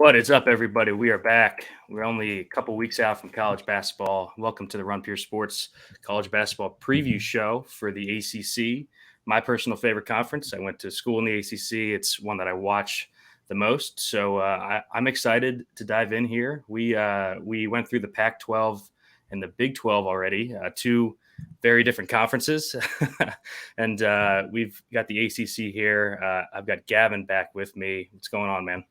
What is up, everybody? We are back. We're only a couple weeks out from college basketball. Welcome to the Run Pure Sports College Basketball Preview Show for the ACC, my personal favorite conference. I went to school in the ACC. It's one that I watch the most. So I'm excited to dive in here. We went through the Pac-12 and the Big 12 already, two very different conferences. And we've got the ACC here. I've got Gavin back with me. What's going on, man?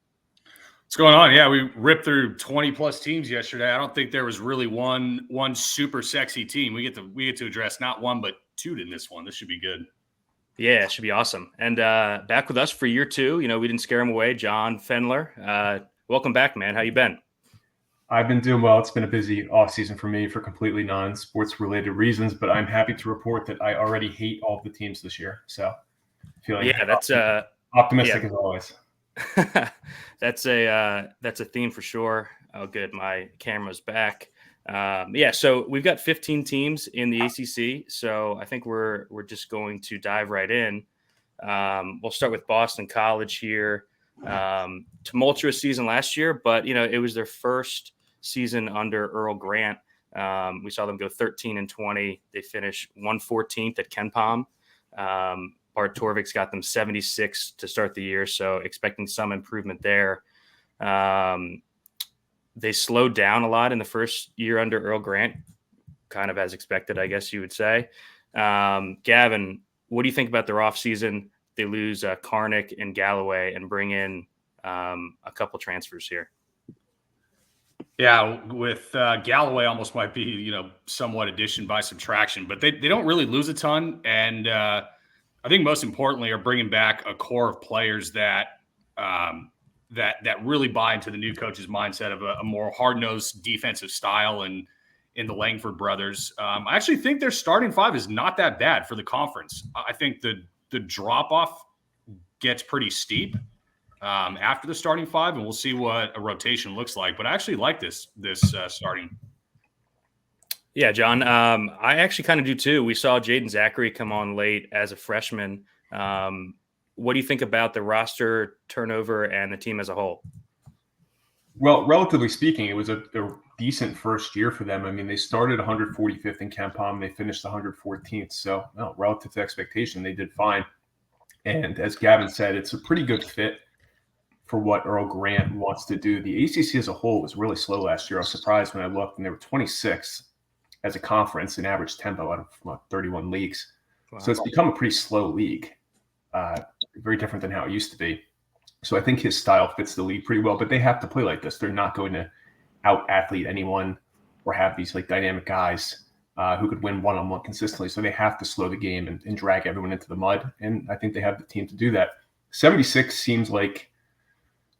What's going on? Yeah, we ripped through 20-plus teams yesterday. I don't think there was really one super sexy team. We get to address not one but two in this one. This should be good. Yeah, it should be awesome. And back with us for year two. You know, we didn't scare him away. John Fendler, welcome back, man. How you been? I've been doing well. It's been a busy offseason for me for completely non-sports related reasons, but I'm happy to report that I already hate all of the teams this year. So feeling that's optimistic as always. That's a theme for sure. Oh, good. My camera's back. So we've got 15 teams in the ACC. So I think we're just going to dive right in. We'll start with Boston College here. Tumultuous season last year, but it was their first season under Earl Grant. We saw them go 13-20. They finished 114th at KenPom. Bart Torvik's got them 76 to start the year, so expecting some improvement there. They slowed down a lot in the first year under Earl Grant, kind of as expected, I guess you would say. Gavin, what do you think about their offseason? They lose Karnick and Galloway and bring in a couple transfers here. Yeah, with Galloway almost might be, somewhat addition by subtraction, but they don't really lose a ton. And I think most importantly are bringing back a core of players that really buy into the new coach's mindset of a more hard-nosed defensive style and in the Langford brothers. I actually think their starting five is not that bad for the conference. I think the drop-off gets pretty steep after the starting five, and we'll see what a rotation looks like. But I actually like this starting. Yeah, John, I actually kind of do too. We saw Jaden Zachary come on late as a freshman. What do you think about the roster turnover and the team as a whole? Well, relatively speaking, it was a decent first year for them. I mean, they started 145th in KenPom. They finished 114th. So, relative to expectation, they did fine. And as Gavin said, it's a pretty good fit for what Earl Grant wants to do. The ACC as a whole was really slow last year. I was surprised when I looked, and they were 26th as a conference in average tempo out of 31 leagues. Wow. So it's become a pretty slow league, very different than how it used to be. So I think his style fits the league pretty well, but they have to play like this. They're not going to out-athlete anyone or have these dynamic guys who could win one-on-one consistently. So they have to slow the game and drag everyone into the mud. And I think they have the team to do that. 76 seems like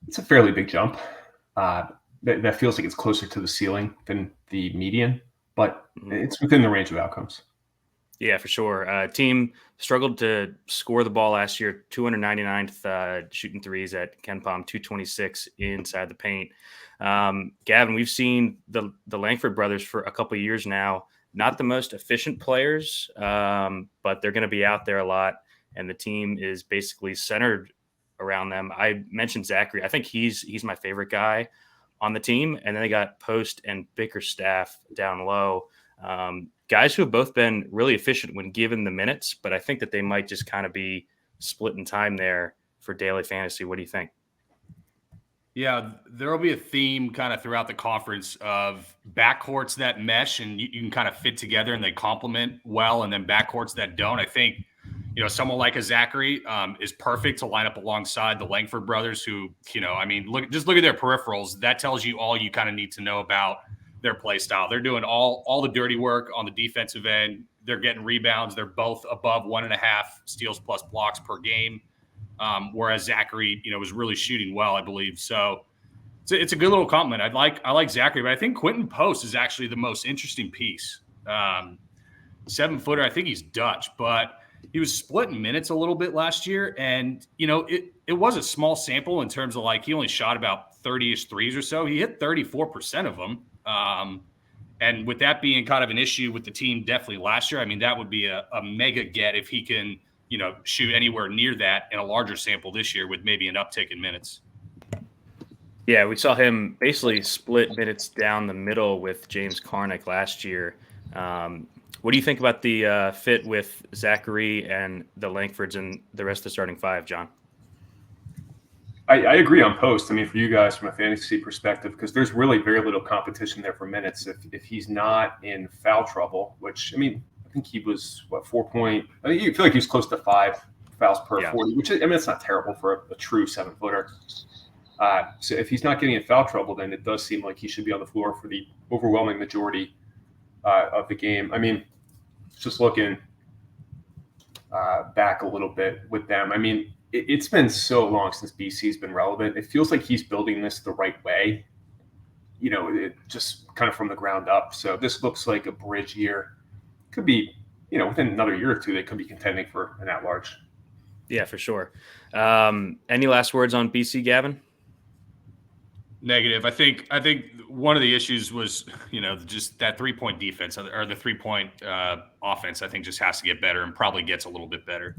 it's a fairly big jump. That feels like it's closer to the ceiling than the median, but it's within the range of outcomes. Yeah, for sure. Team struggled to score the ball last year, 299th shooting threes at KenPom, 226 inside the paint. Gavin, we've seen the Langford brothers for a couple of years now. Not the most efficient players, but they're going to be out there a lot, and the team is basically centered around them. I mentioned Zachary. I think he's my favorite guy on the team, and then they got Post and Bickerstaff down low. Guys who have both been really efficient when given the minutes, but I think that they might just kind of be splitting time there for daily fantasy. What do you think? Yeah, there will be a theme kind of throughout the conference of backcourts that mesh and you can kind of fit together and they complement well, and then backcourts that don't. I think, someone like a Zachary is perfect to line up alongside the Langford brothers who, look at their peripherals. That tells you all you kind of need to know about their play style. They're doing all the dirty work on the defensive end. They're getting rebounds. They're both above 1.5 steals plus blocks per game. Whereas Zachary, was really shooting well, I believe. So it's a good little compliment. I like Zachary, but I think Quentin Post is actually the most interesting piece. 7-footer. I think he's Dutch, but he was splitting minutes a little bit last year. And, it was a small sample in terms of he only shot about 30-ish threes or so. He hit 34% of them. And with that being kind of an issue with the team definitely last year, I mean, that would be a mega get if he can, shoot anywhere near that in a larger sample this year with maybe an uptick in minutes. Yeah, we saw him basically split minutes down the middle with James Carnick last year. What do you think about the fit with Zachary and the Langfords and the rest of the starting five, John? I agree on Post. I mean, for you guys from a fantasy perspective, because there's really very little competition there for minutes. If he's not in foul trouble, which, I mean, I think he was, 4 point. I think you feel like he was close to 5 fouls per 40, which, I mean, it's not terrible for a true 7-footer. So if he's not getting in foul trouble, then it does seem like he should be on the floor for the overwhelming majority of the game. I mean, just looking back a little bit with them, I mean, it's been so long since BC's been relevant. It feels like he's building this the right way, just kind of from the ground up. So this looks like a bridge year. Could be, within another year or two, they could be contending for an at-large. Yeah, for sure. Any last words on BC, Gavin? Negative. I think one of the issues was, just that 3-point defense or the 3-point offense. I think just has to get better and probably gets a little bit better.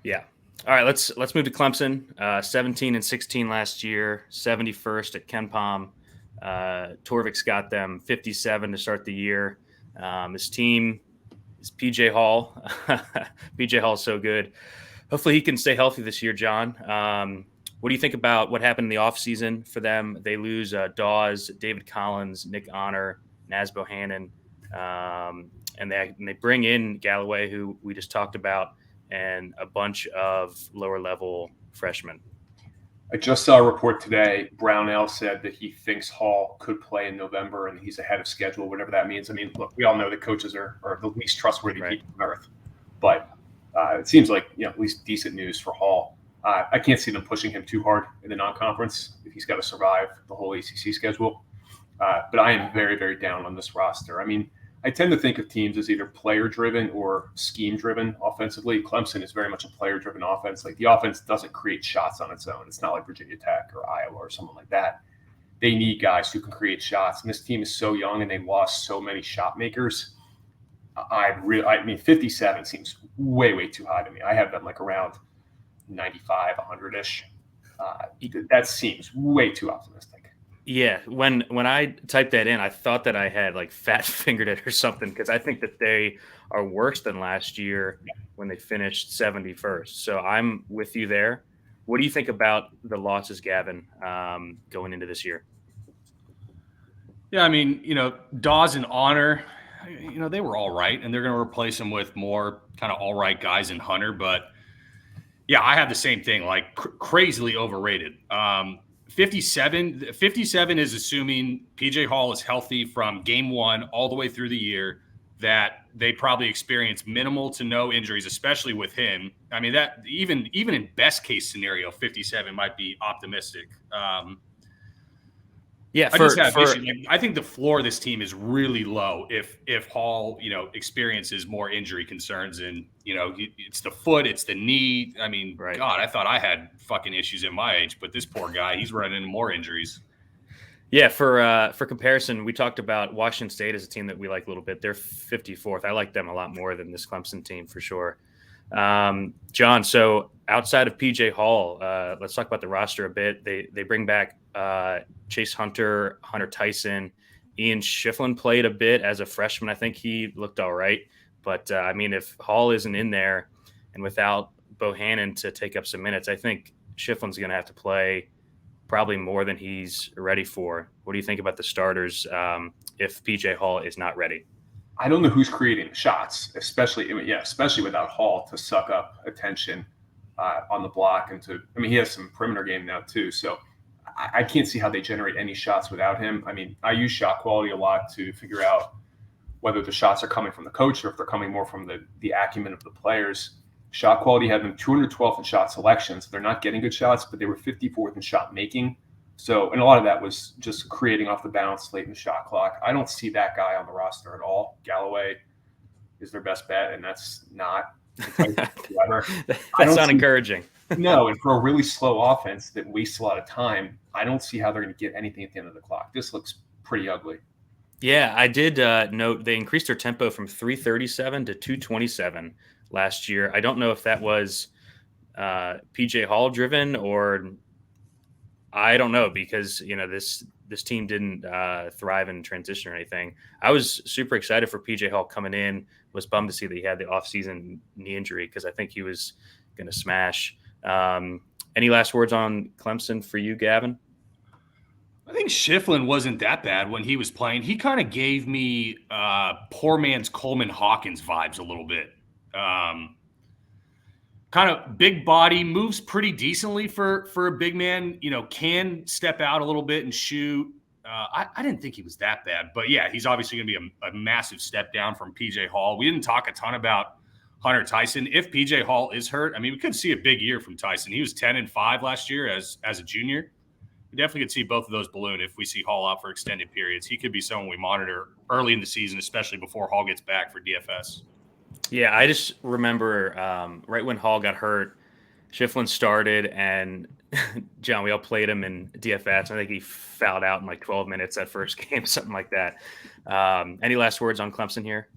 Yeah. All right, let's move to Clemson. 17-16 last year, 71st at KenPom. Torvik's got them 57 to start the year. His team is PJ Hall. PJ Hall is so good. Hopefully he can stay healthy this year, John. What do you think about what happened in the offseason for them? They lose Dawes, David Collins, Nick Honor, Naz Bohannon, and they bring in Galloway, who we just talked about, and a bunch of lower-level freshmen. I just saw a report today. Brownell said that he thinks Hall could play in November, and he's ahead of schedule, whatever that means. I mean, look, we all know that coaches are the least trustworthy people on earth, but it seems like at least decent news for Hall. I can't see them pushing him too hard in the non-conference if he's got to survive the whole ACC schedule. But I am very, very down on this roster. I mean, I tend to think of teams as either player-driven or scheme-driven offensively. Clemson is very much a player-driven offense. Like, the offense doesn't create shots on its own. It's not like Virginia Tech or Iowa or someone like that. They need guys who can create shots. And this team is so young, and they lost so many shot makers. I mean, 57 seems way, way too high to me. I have them like around 95, 100-ish. That seems way too optimistic. Yeah, when I typed that in, I thought that I had like fat fingered it or something, because I think that they are worse than last year when they finished 71st. So I'm with you there. What do you think about the losses, Gavin, going into this year? Yeah, I mean, Dawes and Honor, they were all right, and they're going to replace them with more kind of all right guys in Hunter. But yeah, I have the same thing, like crazily overrated. 57 is assuming PJ Hall is healthy from game one all the way through the year, that they probably experience minimal to no injuries, especially with him. I mean, that even in best case scenario, 57 might be optimistic. Yeah, I think the floor of this team is really low if Hall, experiences more injury concerns, and it's the foot, it's the knee. I mean, right. God, I thought I had fucking issues at my age, but this poor guy, he's running into more injuries. Yeah, for comparison, we talked about Washington State as a team that we like a little bit. They're 54th. I like them a lot more than this Clemson team for sure. John, so outside of PJ Hall, let's talk about the roster a bit. They bring back Chase Hunter, Hunter Tyson. Ian Schifflin played a bit as a freshman. I think he looked all right. But, I mean, if Hall isn't in there and without Bohannon to take up some minutes, I think Schifflin's going to have to play probably more than he's ready for. What do you think about the starters if PJ Hall is not ready? I don't know who's creating the shots, especially without Hall to suck up attention on the block. He has some perimeter game now too. So I can't see how they generate any shots without him. I mean, I use shot quality a lot to figure out whether the shots are coming from the coach or if they're coming more from the acumen of the players. Shot quality had them 212th in shot selection. So they're not getting good shots, but they were 54th in shot making. So, and a lot of that was just creating off the bounce late in the shot clock. I don't see that guy on the roster at all. Galloway is their best bet, and that's not whoever. That's not encouraging. No, and for a really slow offense that wastes a lot of time, I don't see how they're going to get anything at the end of the clock. This looks pretty ugly. Yeah, I did note they increased their tempo from 337 to 227 last year. I don't know if that was PJ Hall driven or I don't know because, this team didn't thrive in transition or anything. I was super excited for PJ Hall coming in. Was bummed to see that he had the offseason knee injury because I think he was going to smash. Any last words on Clemson for you, Gavin? I think Shiflin wasn't that bad when he was playing. He kind of gave me poor man's Coleman Hawkins vibes a little bit. Kind of big body, moves pretty decently for a big man, can step out a little bit and shoot. I didn't think he was that bad. But, yeah, he's obviously going to be a massive step down from PJ Hall. We didn't talk a ton about Hunter Tyson. If PJ Hall is hurt, we could see a big year from Tyson. He was 10-5 last year as a junior. We definitely could see both of those balloon if we see Hall out for extended periods. He could be someone we monitor early in the season, especially before Hall gets back for DFS. Yeah, I just remember right when Hall got hurt, Shiflin started, and John, we all played him in DFS. I think he fouled out in like 12 minutes that first game, something like that. Any last words on Clemson here?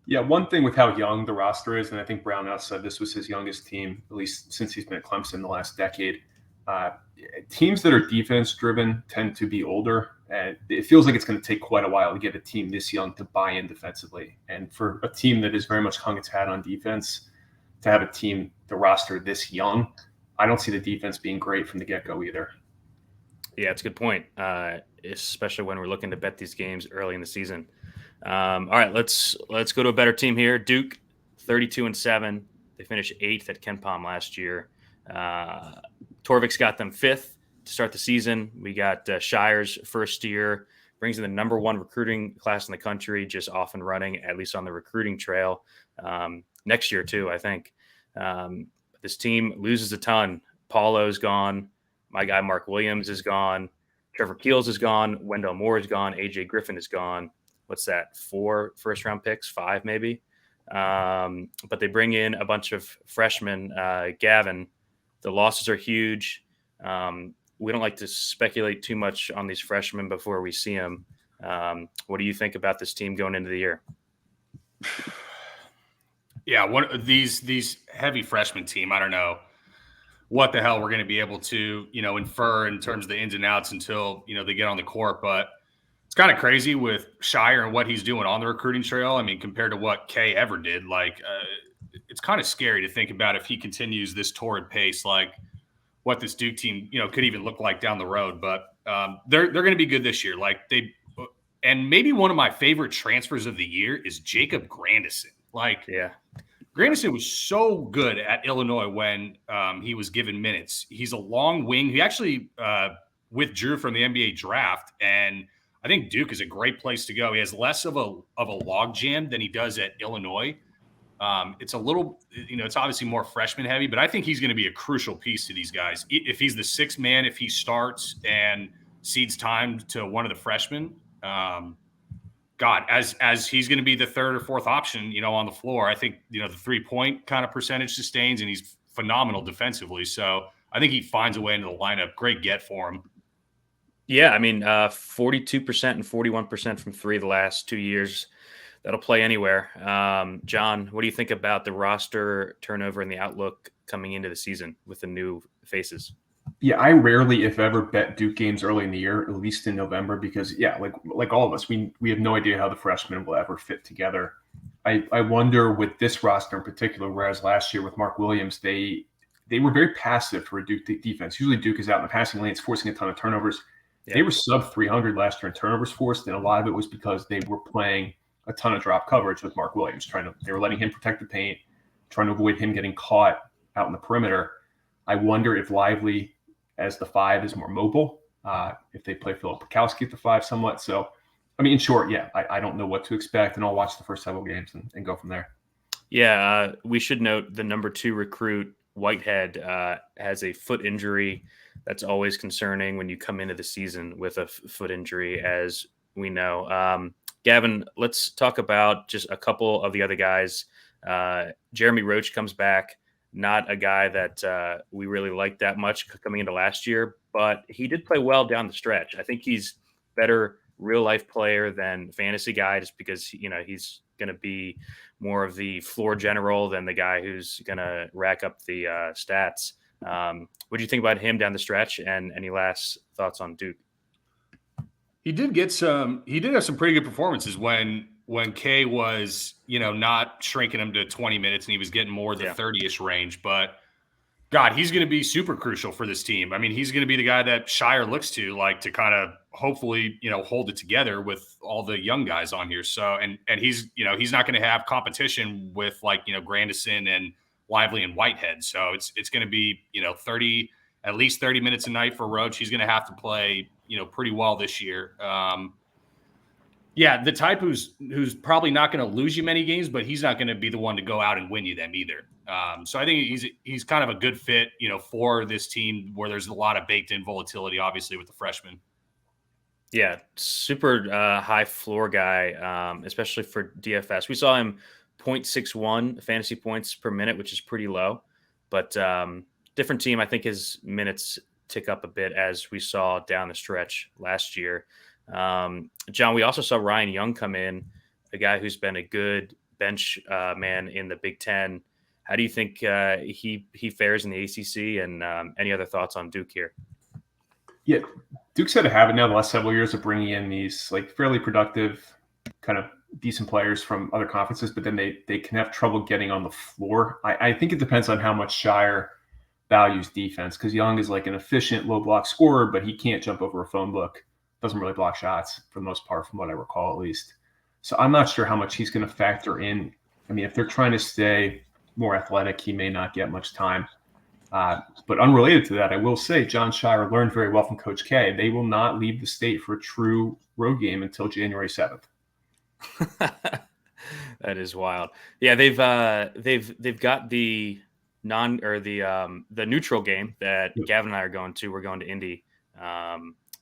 Yeah, one thing with how young the roster is, and I think Brownell said this was his youngest team, at least since he's been at Clemson the last decade. Teams that are defense-driven tend to be older, and it feels like it's going to take quite a while to get a team this young to buy in defensively. And for a team that has very much hung its hat on defense, to have a team, the roster this young, I don't see the defense being great from the get-go either. Yeah, it's a good point, especially when we're looking to bet these games early in the season. All right, let's go to a better team here. Duke, 32-7. They finished 8th at KenPom last year. Torvik's got them 5th to start the season. We got Shire's first year, brings in the number 1 recruiting class in the country, just off and running, at least on the recruiting trail. Next year, too, I think. This team loses a ton. Paulo's gone. My guy Mark Williams is gone. Trevor Keels is gone. Wendell Moore is gone. AJ Griffin is gone. What's that? 4 first-round picks? 5 maybe? But they bring in a bunch of freshmen. Gavin, the losses are huge. We don't like to speculate too much on these freshmen before we see them. What do you think about this team going into the year? Yeah, these heavy freshman team, I don't know what the hell we're going to be able to, infer in terms of the ins and outs until, they get on the court. But it's kind of crazy with Shire and what he's doing on the recruiting trail. Compared to what Kay ever did, it's kind of scary to think about if he continues this torrid pace, what this Duke team, could even look like down the road. But they're going to be good this year. And maybe one of my favorite transfers of the year is Jacob Grandison. Yeah. Grandison was so good at Illinois when he was given minutes. He's a long wing. He actually withdrew from the NBA draft, and I think Duke is a great place to go. He has less of a log jam than he does at Illinois. It's a little, it's obviously more freshman heavy, but I think he's going to be a crucial piece to these guys. If he's the 6th man, if he starts and cedes time to one of the freshmen, as he's going to be the 3rd or 4th option, on the floor. I think, the 3-point kind of percentage sustains, and he's phenomenal defensively. So I think he finds a way into the lineup. Great get for him. Yeah, 42% and 41% from 3 the last 2 years. That'll play anywhere. John, what do you think about the roster turnover and the outlook coming into the season with the new faces? Yeah, I rarely, if ever, bet Duke games early in the year, at least in November, because like all of us, we have no idea how the freshmen will ever fit together. I wonder with this roster in particular, whereas last year with Mark Williams, they were very passive for a Duke defense. Usually Duke is out in the passing lanes, forcing a ton of turnovers. Yeah. They were sub 300 last year in turnovers forced, and a lot of it was because they were playing a ton of drop coverage with Mark Williams. They were letting him protect the paint, trying to avoid him getting caught out in the perimeter. I wonder if Lively as the 5 is more mobile, if they play Philip Bukowski at the 5 somewhat. So, in short, yeah, I don't know what to expect, and I'll watch the first several games and go from there. Yeah, we should note the number 2 recruit, Whitehead, has a foot injury. That's always concerning when you come into the season with a foot injury, as we know. Gavin, let's talk about just a couple of the other guys. Jeremy Roach comes back. Not a guy that we really liked that much coming into last year, but he did play well down the stretch. I think he's better real-life player than fantasy guy just because, he's going to be more of the floor general than the guy who's going to rack up the stats. What do you think about him down the stretch? And any last thoughts on Duke? He did have some pretty good performances when K was, not shrinking him to 20 minutes and he was getting more the 30-ish range. But God, he's going to be super crucial for this team. I mean, he's going to be the guy that Shire looks to, like, to kind of hopefully, hold it together with all the young guys on here. So, and he's, he's not going to have competition with, like, Grandison and Lively and Whitehead. So it's going to be, at least 30 minutes a night for Roach. He's going to have to play, pretty well this year. The type who's probably not going to lose you many games, but he's not going to be the one to go out and win you them either. So I think he's kind of a good fit, for this team where there's a lot of baked in volatility, obviously, with the freshmen. Yeah, super high floor guy, especially for DFS. We saw him 0.61 fantasy points per minute, which is pretty low. But different team, I think his minutes tick up a bit as we saw down the stretch last year. John, we also saw Ryan Young come in, a guy who's been a good bench man in the Big Ten. How do you think he fares in the ACC? And any other thoughts on Duke here? Yeah, Duke's had a habit now the last several years of bringing in these like fairly productive, kind of decent players from other conferences, but then they can have trouble getting on the floor. I think it depends on how much Shire values defense, because Young is like an efficient low block scorer, but he can't jump over a phone book. Doesn't really block shots for the most part, from what I recall at least. So I'm not sure how much he's going to factor in. I mean, if they're trying to stay more athletic, he may not get much time. But unrelated to that, I will say John Shire learned very well from Coach K. They will not leave the state for a true road game until January 7th. That is wild. Yeah, they've got the the neutral game that Gavin and I are going to. We're going to Indy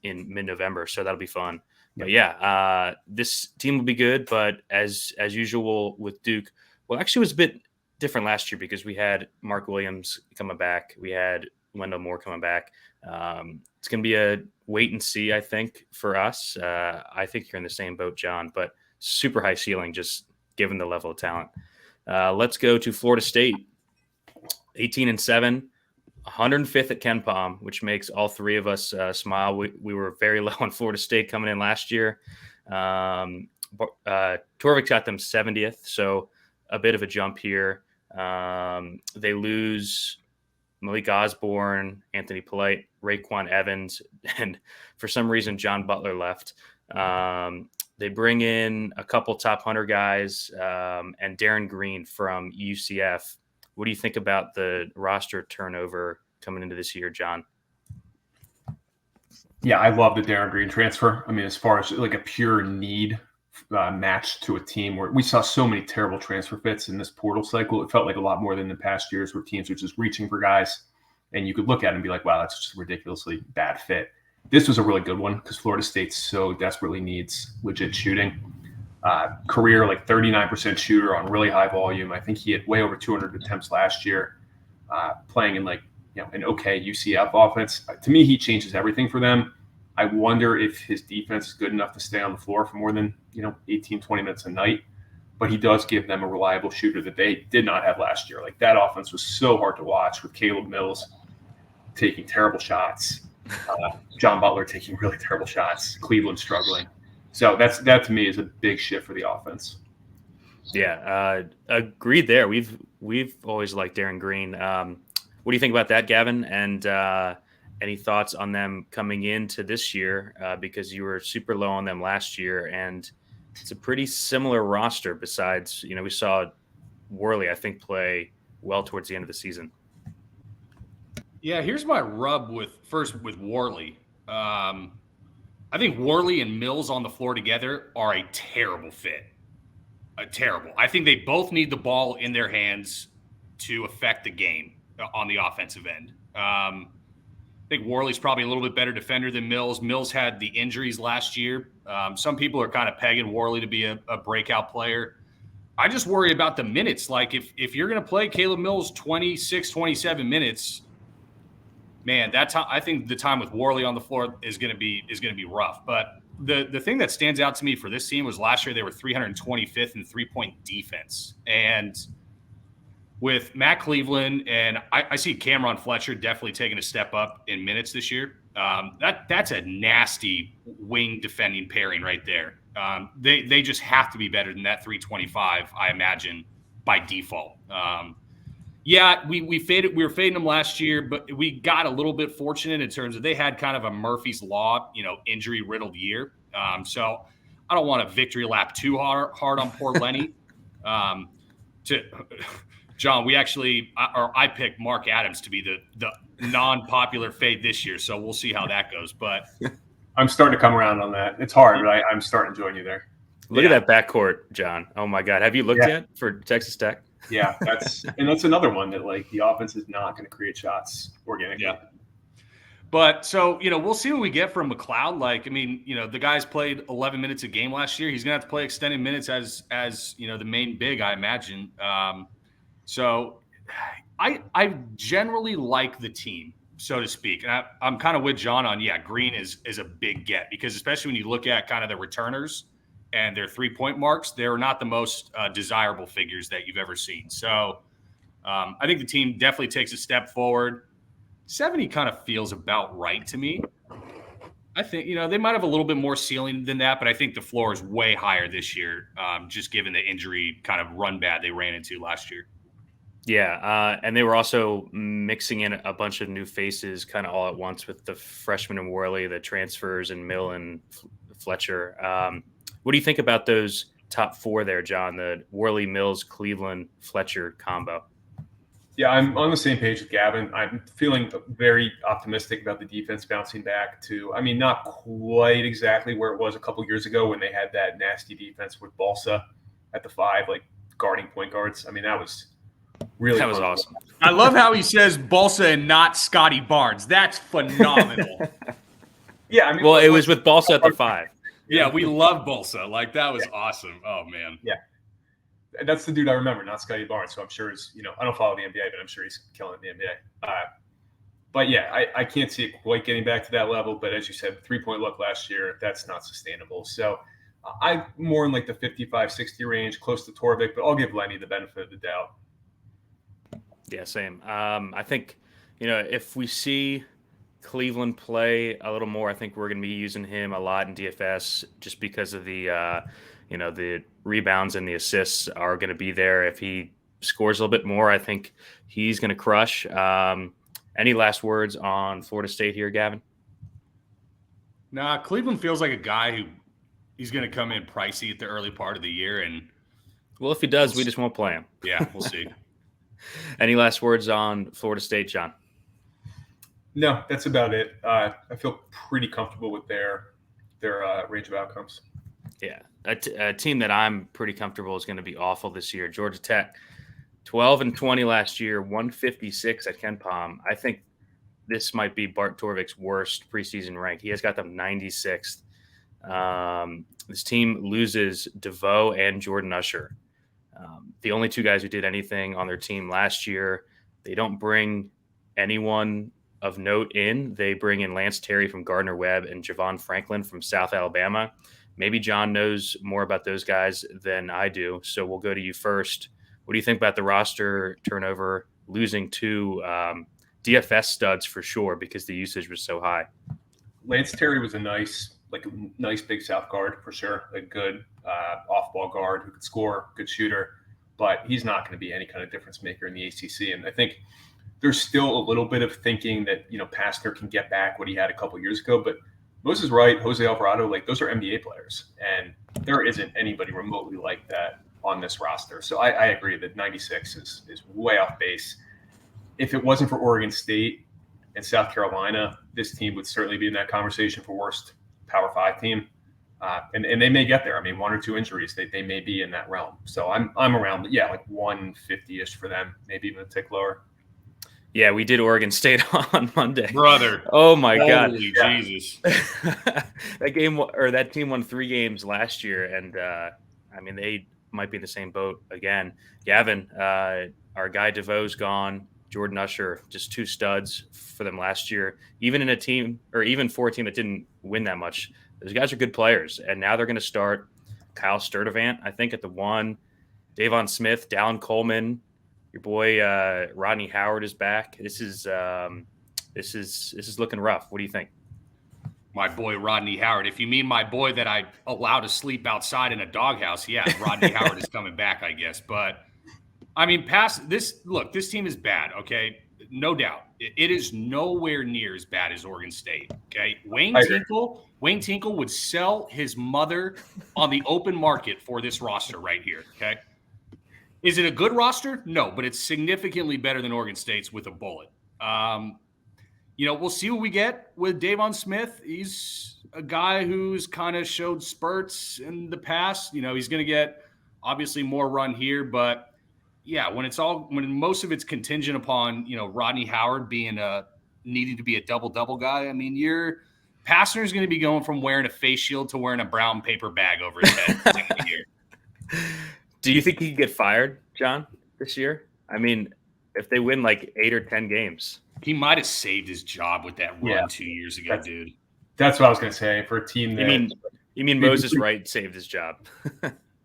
in mid-November, so that'll be fun. But this team will be good. But as usual with Duke, well, actually, it was a bit different last year because we had Mark Williams coming back, we had Wendell Moore coming back. It's going to be a wait and see, I think, for us. I think you're in the same boat, John, but super high ceiling, just given the level of talent. Let's go to Florida State, 18-7. 105th at Ken Pom, which makes all three of us smile. We were very low on Florida State coming in last year. Torvik got them 70th, so a bit of a jump here. They lose Malik Osborne, Anthony Polite, Raekwon Evans, and for some reason John Butler left. They bring in a couple top 100 guys and Darren Green from UCF. What do you think about the roster turnover coming into this year, John? Yeah, I love the Darren Green transfer. I mean, as far as like a pure need match to a team where we saw so many terrible transfer fits in this portal cycle, it felt like a lot more than the past years where teams were just reaching for guys and you could look at it and be like, wow, that's just a ridiculously bad fit. This was a really good one because Florida State so desperately needs legit shooting. Career like 39% shooter on really high volume. I think he had way over 200 attempts last year, playing in like an okay UCF offense. To me, he changes everything for them. I wonder if his defense is good enough to stay on the floor for more than 18, 20 minutes a night. But he does give them a reliable shooter that they did not have last year. Like that offense was so hard to watch with Caleb Mills taking terrible shots, John Butler taking really terrible shots, Cleveland struggling. So that to me is a big shift for the offense. Yeah, agreed there. We've always liked Darren Green. What do you think about that, Gavin? And any thoughts on them coming into this year? Because you were super low on them last year, and it's a pretty similar roster. Besides, we saw Worley, I think, play well towards the end of the season. Yeah, here's my rub with Worley. I think Worley and Mills on the floor together are a terrible fit. I think they both need the ball in their hands to affect the game on the offensive end. I think Worley's probably a little bit better defender than Mills. Mills had the injuries last year. Some people are kind of pegging Worley to be a breakout player. I just worry about the minutes. Like if you're going to play Caleb Mills 26, 27 minutes, man, I think the time with Worley on the floor is going to be rough. But the thing that stands out to me for this team was last year they were 325th in 3-point defense. And with Matt Cleveland, and I see Cameron Fletcher definitely taking a step up in minutes this year. That's a nasty wing defending pairing right there. They just have to be better than that 325, I imagine, by default. Yeah, we were fading them last year, but we got a little bit fortunate in terms of they had kind of a Murphy's Law, injury riddled year. So I don't want to victory lap too hard on poor Lenny. John, I picked Mark Adams to be the non-popular fade this year, so we'll see how that goes. But I'm starting to come around on that. It's hard, but I'm starting to join you there. Look at that backcourt, John. Oh my God, have you looked yet for Texas Tech? Yeah, that's another one that the offense is not going to create shots organically. Yeah. But so, we'll see what we get from McLeod. The guy's played 11 minutes a game last year. He's going to have to play extended minutes as the main big, I imagine. So I generally like the team, so to speak. And I'm kind of with John on, Green is a big get, because especially when you look at kind of the returners and their 3-point marks, they're not the most desirable figures that you've ever seen. So I think the team definitely takes a step forward. 70 kind of feels about right to me. I think, they might have a little bit more ceiling than that, but I think the floor is way higher this year, just given the injury kind of run bad they ran into last year. Yeah, and they were also mixing in a bunch of new faces kind of all at once with the freshmen and Worley, the transfers, and Mill and Fletcher. What do you think about those top four there, John? The Worley, Mills, Cleveland, Fletcher combo? Yeah, I'm on the same page with Gavin. I'm feeling very optimistic about the defense bouncing back to, not quite exactly where it was a couple years ago when they had that nasty defense with Balsa at the 5, guarding point guards. That was really that was awesome. I love how he says Balsa and not Scotty Barnes. That's phenomenal. Yeah, well, it was with Balsa at the 5. Yeah, we love Balsa. That was awesome. Oh man. Yeah. That's the dude I remember, not Scotty Barnes. So I'm sure he's, I don't follow the NBA, but I'm sure he's killing the NBA. But yeah, I can't see it quite getting back to that level. But as you said, 3-point look last year, that's not sustainable. So I'm more in the 55-60 range, close to Torvik, but I'll give Lenny the benefit of the doubt. Yeah, same. I think, if we see Cleveland play a little more, I think we're going to be using him a lot in DFS just because of the, the rebounds and the assists are going to be there. If he scores a little bit more, I think he's going to crush. Any last words on Florida State here, Gavin? Nah, Cleveland feels like a guy who he's going to come in pricey at the early part of the year. And well, if he does, we just won't play him. Yeah, we'll see. Any last words on Florida State, John? No, that's about it. I feel pretty comfortable with their range of outcomes. Yeah, a team that I'm pretty comfortable is going to be awful this year. Georgia Tech, 12-20 last year, 156 at KenPom. I think this might be Bart Torvik's worst preseason rank. He has got them 96th. This team loses DeVoe and Jordan Usher. The only two guys who did anything on their team last year. They don't bring anyone of note in. They bring in Lance Terry from Gardner-Webb and Javon Franklin from South Alabama. Maybe John knows more about those guys than I do, so we'll go to you first. What do you think about the roster turnover, losing two DFS studs for sure because the usage was so high? Lance Terry was a nice big South guard for sure, a good off-ball guard who could score, good shooter, but he's not going to be any kind of difference maker in the ACC. And I think there's still a little bit of thinking that, Pastner can get back what he had a couple years ago, but Moses Wright, Jose Alvarado, those are NBA players, and there isn't anybody remotely like that on this roster. So I agree that 96 is way off base. If it wasn't for Oregon State and South Carolina, this team would certainly be in that conversation for worst Power 5 team. And they may get there. One or two injuries, they may be in that realm. So I'm around, 150-ish for them, maybe even a tick lower. Yeah, we did Oregon State on Monday. Brother. Oh, my God. Holy Jesus. That team won 3 games last year, and, they might be in the same boat again. Gavin, our guy DeVoe's gone. Jordan Usher, just 2 studs for them last year. Even in a team, or even for a team that didn't win that much, those guys are good players. And now they're going to start Kyle Sturdivant, I think, at the 1, Davon Smith, Dallin Coleman. Your boy Rodney Howard is back. This is looking rough. What do you think? My boy Rodney Howard. If you mean my boy that I allow to sleep outside in a doghouse, yeah, Rodney Howard is coming back, I guess. But I mean, past this, look, this team is bad. Okay, no doubt, it is nowhere near as bad as Oregon State. Okay, Wayne Tinkle would sell his mother on the open market for this roster right here. Okay, is it a good roster? No, but it's significantly better than Oregon State's with a bullet. We'll see what we get with Davon Smith. He's a guy who's kind of showed spurts in the past. He's going to get obviously more run here, but yeah, when most of it's contingent upon, Rodney Howard being needing to be a double-double guy, I mean, your passer is going to be going from wearing a face shield to wearing a brown paper bag over his head at the end of the year. Do you think he could get fired, John, this year? I mean, if they win like 8 or 10 games. He might have saved his job with that run 2 years ago, dude. That's what I was going to say. For a team that you mean Moses Wright saved his job,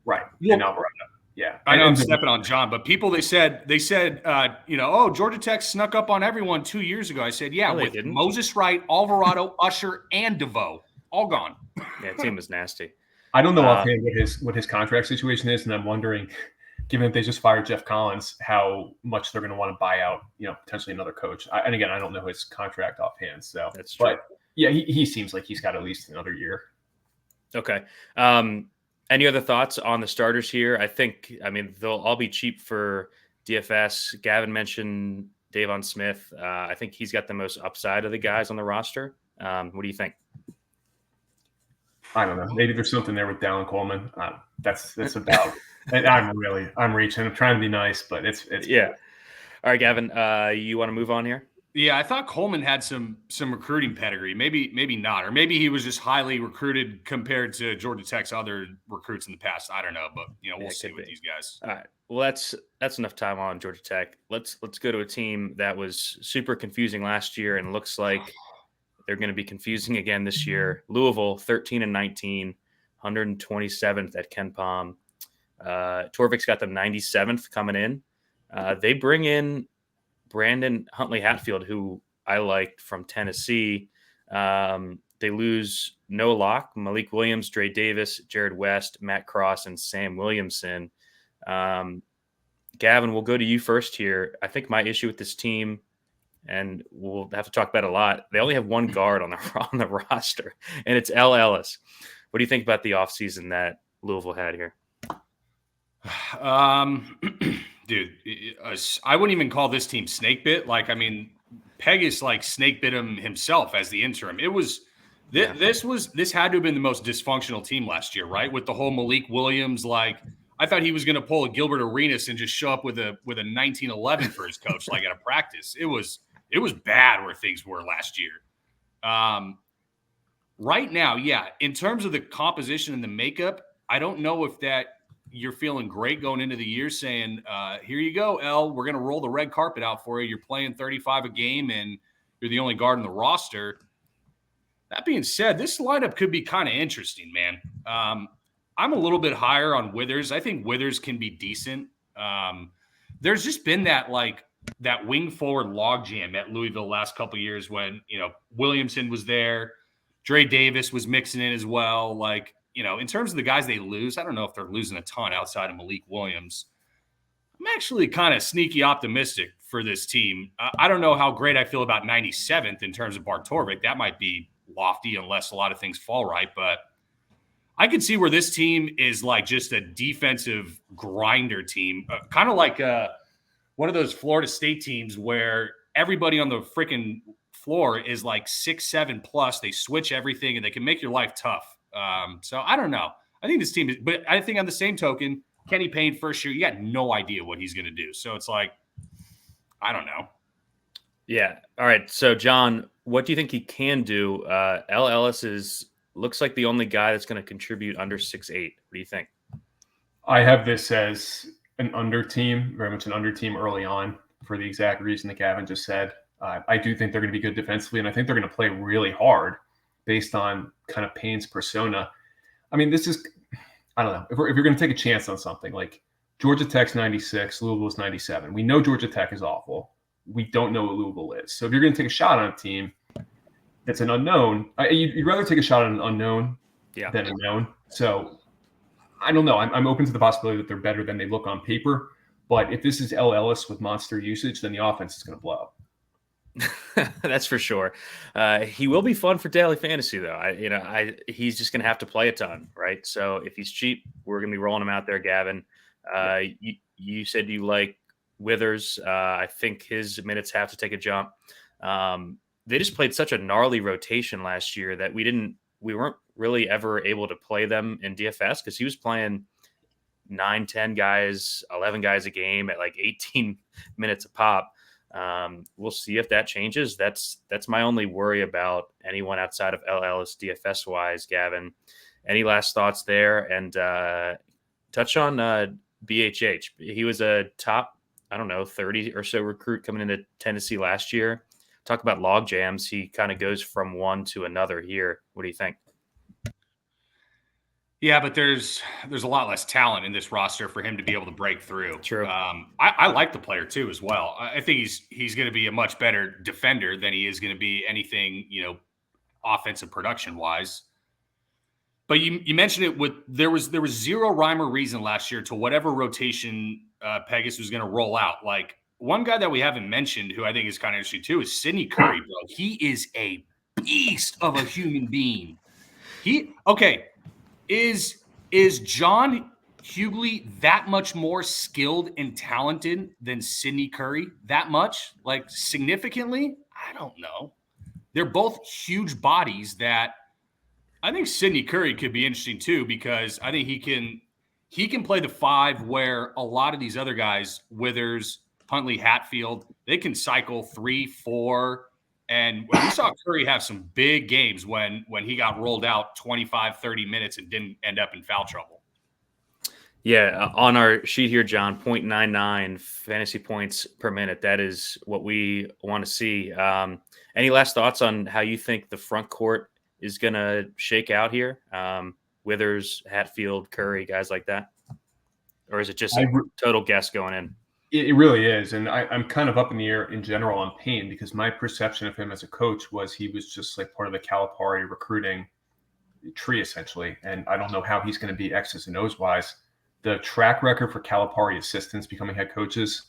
right? In Alvarado, yeah. I know I'm stepping on John, but people they said, Georgia Tech snuck up on everyone 2 years ago. I said, yeah, with Moses Wright, Alvarado, Usher, and DeVoe all gone. Yeah, team was nasty. I don't know offhand what his contract situation is, and I'm wondering, given that they just fired Jeff Collins, how much they're going to want to buy out, potentially another coach. And again, I don't know his contract offhand. So that's true. But yeah, he seems like he's got at least another year. Okay. Any other thoughts on the starters here? I mean, they'll all be cheap for DFS. Gavin mentioned Davon Smith. I think he's got the most upside of the guys on the roster. What do you think? I don't know. Maybe there's something there with Dallin Coleman. That's about. I'm reaching. I'm trying to be nice, but it's yeah. All right, Gavin. You want to move on here? Yeah, I thought Coleman had some recruiting pedigree. Maybe not, or maybe he was just highly recruited compared to Georgia Tech's other recruits in the past. I don't know, but we'll see with these guys. All right. Well, that's enough time on Georgia Tech. Let's go to a team that was super confusing last year and looks like they're going to be confusing again this year. Louisville, 13-19, 127th at Ken Pom. Torvik's got them 97th coming in. They bring in Brandon Huntley-Hatfield, who I liked from Tennessee. They lose Noah Locke, Malik Williams, Dre Davis, Jared West, Matt Cross, and Sam Williamson. Gavin, we'll go to you first here. I think my issue with this team, and we'll have to talk about it a lot, they only have one guard on the roster, and it's L. Ellis. What do you think about the offseason that Louisville had here? Dude, I wouldn't even call this team snake bit. Pegas snake bit him himself as the interim. It was this had to have been the most dysfunctional team last year, right? With the whole Malik Williams, I thought he was going to pull a Gilbert Arenas and just show up with a 1911 for his coach, at a practice. It was bad where things were last year. Right now, yeah, in terms of the composition and the makeup, I don't know if that you're feeling great going into the year saying, here you go, L, we're going to roll the red carpet out for you. You're playing 35 a game and you're the only guard in the roster. That being said, this lineup could be kind of interesting, man. I'm a little bit higher on Withers. I think Withers can be decent. There's just been that wing forward logjam at Louisville last couple of years when, Williamson was there. Dre Davis was mixing in as well. In terms of the guys they lose, I don't know if they're losing a ton outside of Malik Williams. I'm actually kind of sneaky optimistic for this team. I don't know how great I feel about 97th in terms of Bart Torvik. That might be lofty unless a lot of things fall right. But I could see where this team is just a defensive grinder team, kind of like one of those Florida State teams where everybody on the freaking floor is 6'7" plus. They switch everything and they can make your life tough. So I don't know. I think this team is, but I think on the same token, Kenny Payne first year, you got no idea what he's going to do. So it's I don't know. Yeah. All right. So John, what do you think he can do? L. Ellis looks like the only guy that's going to contribute under 6'8". What do you think? I have this as an under team, very much an under team early on for the exact reason that Gavin just said. I do think they're going to be good defensively, and I think they're going to play really hard based on kind of Payne's persona. I mean, this is, I don't know, if you're going to take a chance on something, Georgia Tech's 96, Louisville's 97. We know Georgia Tech is awful. We don't know what Louisville is. So if you're going to take a shot on a team that's an unknown, you'd rather take a shot on an unknown than a known. So I don't know. I'm open to the possibility that they're better than they look on paper. But if this is L. Ellis with monster usage, then the offense is going to blow. That's for sure. He will be fun for daily fantasy, though. He's just going to have to play a ton, right? So if he's cheap, we're going to be rolling him out there, Gavin. You said you like Withers. I think his minutes have to take a jump. They just played such a gnarly rotation last year that we weren't really ever able to play them in DFS because he was playing 9, 10 guys, 11 guys a game at like 18 minutes a pop. We'll see if that changes. That's my only worry about anyone outside of L. Ellis DFS wise. Gavin, any last thoughts there? And touch on BHH. He was a top, 30 or so recruit coming into Tennessee last year. Talk about log jams. He kind of goes from one to another here. What do you think? Yeah, but there's a lot less talent in this roster for him to be able to break through. True. I like the player too as well. I think he's going to be a much better defender than he is going to be anything, offensive production wise. But you mentioned it there was zero rhyme or reason last year to whatever rotation Pegasus was going to roll out. Like one guy that we haven't mentioned who I think is kind of interesting too is Sidney Curry, bro. He is a beast of a human being. Is John Hughley that much more skilled and talented than Sidney Curry? That much? Like significantly? I don't know. They're both huge bodies that I think Sidney Curry could be interesting too because I think he can play the 5 where a lot of these other guys, Withers, Huntley, Hatfield, they can cycle 3, 4. And we saw Curry have some big games when he got rolled out 25, 30 minutes and didn't end up in foul trouble. Yeah, on our sheet here, John, 0.99 fantasy points per minute. That is what we want to see. Any last thoughts on how you think the front court is going to shake out here? Withers, Hatfield, Curry, guys like that? Or is it just a total guess going in? It really is. And I'm kind of up in the air in general on Payne because my perception of him as a coach was he was just like part of the Calipari recruiting tree, essentially. And I don't know how he's going to be X's and O's wise. The track record for Calipari assistants becoming head coaches,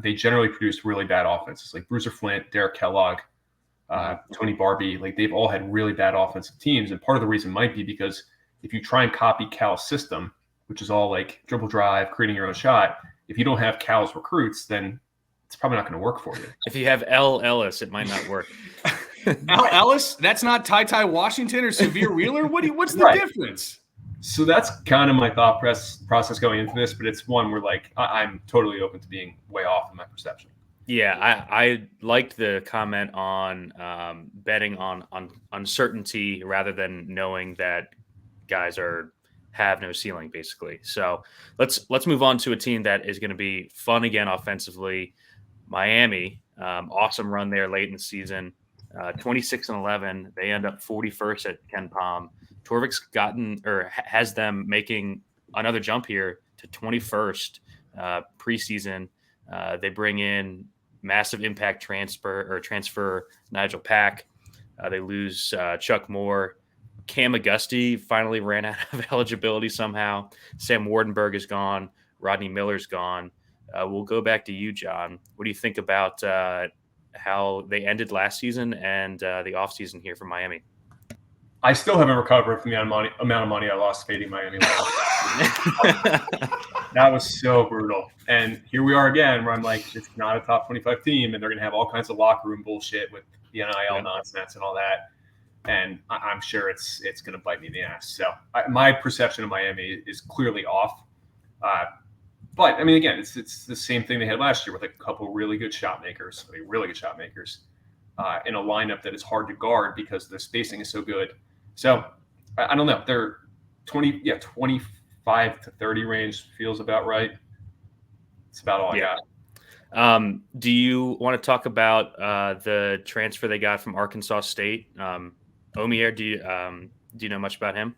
they generally produce really bad offenses. Like Bruiser Flint, Derek Kellogg, Tony Barbie, like they've all had really bad offensive teams. And part of the reason might be because if you try and copy Cal's system, which is all like dribble drive, creating your own shot, if you don't have Cal's recruits, then it's probably not going to work for you. If you have L. Ellis, it might not work. L. Ellis? That's not Ty Washington or Severe Wheeler? What's the difference? So that's kind of my thought process going into this, but it's one where like I'm totally open to being way off in my perception. Yeah, I liked the comment on betting on uncertainty rather than knowing that guys have no ceiling, basically. So let's move on to a team that is going to be fun again offensively. Miami, awesome run there late in the season, 26-11. They end up 41st at Ken Pom. Torvik's has them making another jump here to 21st preseason. They bring in massive impact transfer Nigel Pack. They lose Chuck Moore. Cam Auguste finally ran out of eligibility somehow. Sam Wardenberg is gone. Rodney Miller's gone. We'll go back to you, John. What do you think about how they ended last season and the offseason here for Miami? I still haven't recovered from the amount of money I lost fading Miami. That was so brutal. And here we are again where I'm like, it's not a top 25 team, and they're going to have all kinds of locker room bullshit with the NIL nonsense and all that. And I'm sure it's going to bite me in the ass. So my perception of Miami is clearly off. But, I mean, again, it's the same thing they had last year with a couple really good shot makers, in a lineup that is hard to guard because the spacing is so good. So, I don't know. They're 25 to 30 range feels about right. It's about all I got. Do you want to talk about the transfer they got from Arkansas State? Omier, do you know much about him?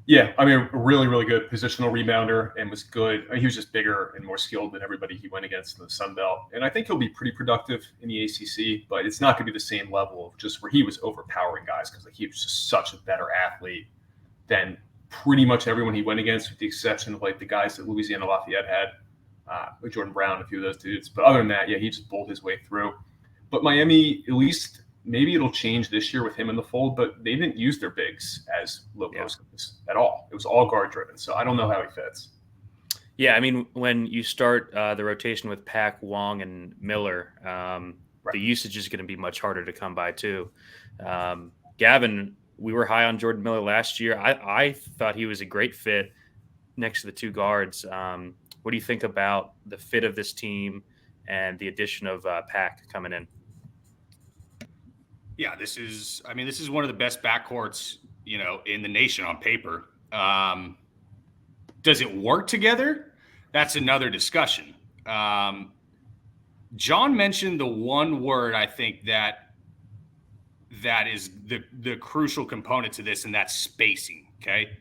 Yeah, I mean, really, really good positional rebounder and was good. I mean, he was just bigger and more skilled than everybody he went against in the Sun Belt. And I think he'll be pretty productive in the ACC, but it's not going to be the same level of just where he was overpowering guys because like he was just such a better athlete than pretty much everyone he went against, with the exception of like the guys that Louisiana Lafayette had, like Jordan Brown, a few of those dudes. But other than that, yeah, he just bowled his way through. But Miami, at least maybe it'll change this year with him in the fold, but they didn't use their bigs as low post guys at all. It was all guard driven. So I don't know how he fits. Yeah, I mean, when you start the rotation with Pack, Wong, and Miller, the usage is going to be much harder to come by too. Gavin, we were high on Jordan Miller last year. I thought he was a great fit next to the two guards. What do you think about the fit of this team and the addition of Pack coming in? Yeah, this is one of the best backcourts, in the nation on paper. Does it work together? That's another discussion. John mentioned the one word I think that is the crucial component to this, and that's spacing. Okay.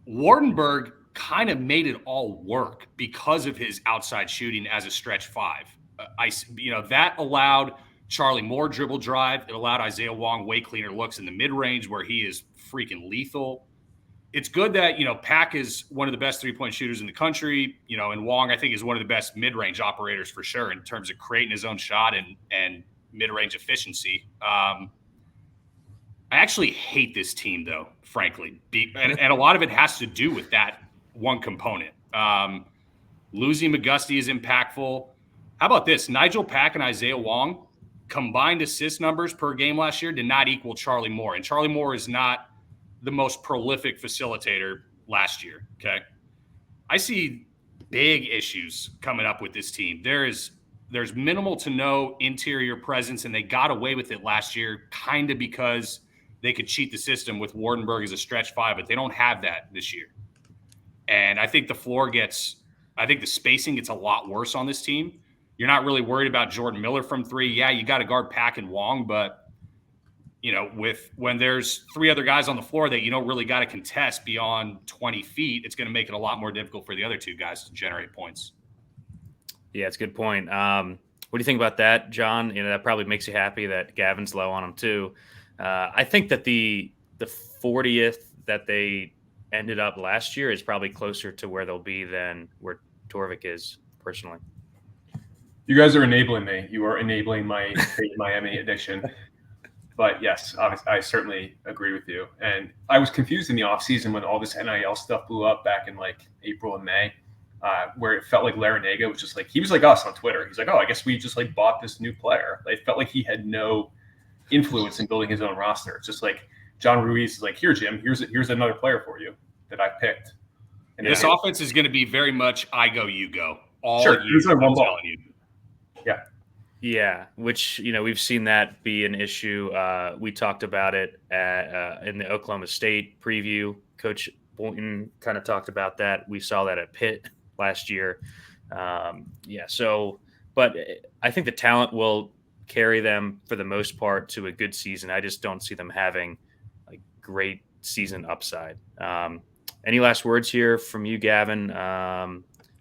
Wardenberg kind of made it all work because of his outside shooting as a stretch five. That allowed Charlie Moore dribble drive. It allowed Isaiah Wong way cleaner looks in the mid-range where he is freaking lethal. It's good that, Pack is one of the best three-point shooters in the country, and Wong, I think, is one of the best mid-range operators for sure in terms of creating his own shot and mid-range efficiency. I actually hate this team, though, frankly. And a lot of it has to do with that one component. Losing McGusty is impactful. How about this? Nigel Pack and Isaiah Wong combined assist numbers per game last year did not equal Charlie Moore. And Charlie Moore is not the most prolific facilitator last year, okay? I see big issues coming up with this team. There's minimal to no interior presence, and they got away with it last year kind of because they could cheat the system with Wardenberg as a stretch five, but they don't have that this year. And I think the spacing gets a lot worse on this team. You're not really worried about Jordan Miller from three. Yeah, you got to guard Pack and Wong, but when there's three other guys on the floor that you don't really got to contest beyond 20 feet, it's going to make it a lot more difficult for the other two guys to generate points. Yeah, it's a good point. What do you think about that, John? That probably makes you happy that Gavin's low on him too. I think that the 40th that they ended up last year is probably closer to where they'll be than where Torvik is personally. You guys are enabling me. You are enabling my Miami addiction. But yes, I certainly agree with you. And I was confused in the offseason when all this NIL stuff blew up back in like April and May, where it felt like Larinaga was just like, he was like us on Twitter. He's like, oh, I guess we just like bought this new player. It felt like he had no influence in building his own roster. It's just like John Ruiz is like, here, Jim, here's another player for you that I picked. And this offense is going to be very much I go, you go. All sure, year, I'm telling you. Yeah. Yeah, which, we've seen that be an issue. We talked about it in the Oklahoma State preview. Coach Boynton kind of talked about that. We saw that at Pitt last year. But I think the talent will carry them for the most part to a good season. I just don't see them having a great season upside. Any last words here from you, Gavin?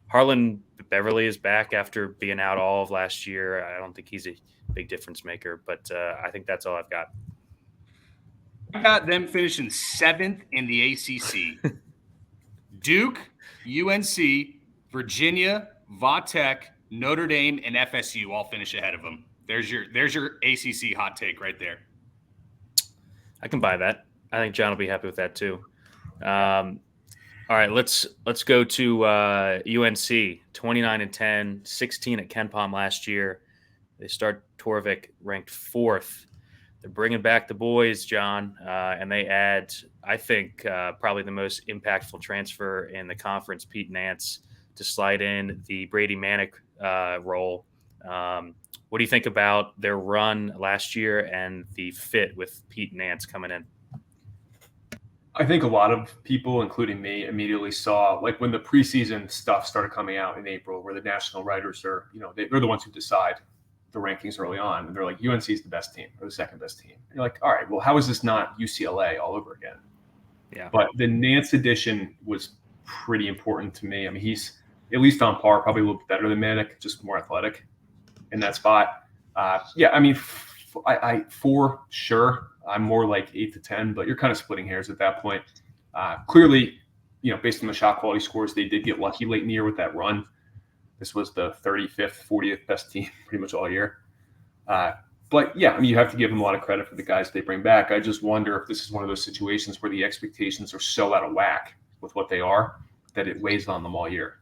Harlan Beverly is back after being out all of last year. I don't think he's a big difference maker, but I think that's all I've got. I got them finishing 7th in the ACC. Duke, UNC, Virginia, Vatech, Notre Dame, and FSU all finish ahead of them. There's your ACC hot take right there. I can buy that. I think John will be happy with that too. All right, let's go to UNC, 29-10, 16 at KenPom last year. They start Torvik ranked 4th. They're bringing back the boys, John, and they add, I think, probably the most impactful transfer in the conference, Pete Nance, to slide in the Brady Manick role. What do you think about their run last year and the fit with Pete Nance coming in? I think a lot of people, including me, immediately saw, like when the preseason stuff started coming out in April, where the national writers are, they're the ones who decide the rankings early on. And they're like, UNC is the best team or the second best team. And you're like, all right, well, how is this not UCLA all over again? Yeah. But the Nance addition was pretty important to me. I mean, he's at least on par, probably a little bit better than Manic, just more athletic in that spot. Yeah, I mean, I for sure, I'm more like 8 to 10, but you're kind of splitting hairs at that point. Clearly, based on the shot quality scores, they did get lucky late in the year with that run. This was the 35th, 40th best team pretty much all year. But yeah, I mean, you have to give them a lot of credit for the guys they bring back. I just wonder if this is one of those situations where the expectations are so out of whack with what they are that it weighs on them all year.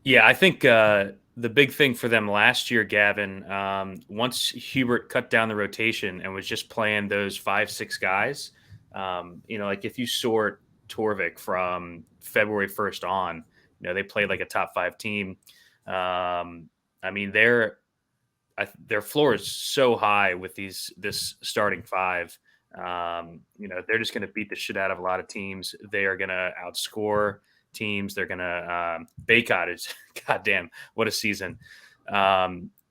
Yeah, I think the big thing for them last year, Gavin, once Hubert cut down the rotation and was just playing those 5-6 guys, like if you sort Torvik from February 1st on, they played like a top 5 team. I mean, their floor is so high with this starting 5. They're just going to beat the shit out of a lot of teams. They are going to outscore teams. They're going to Baycott is goddamn what a season.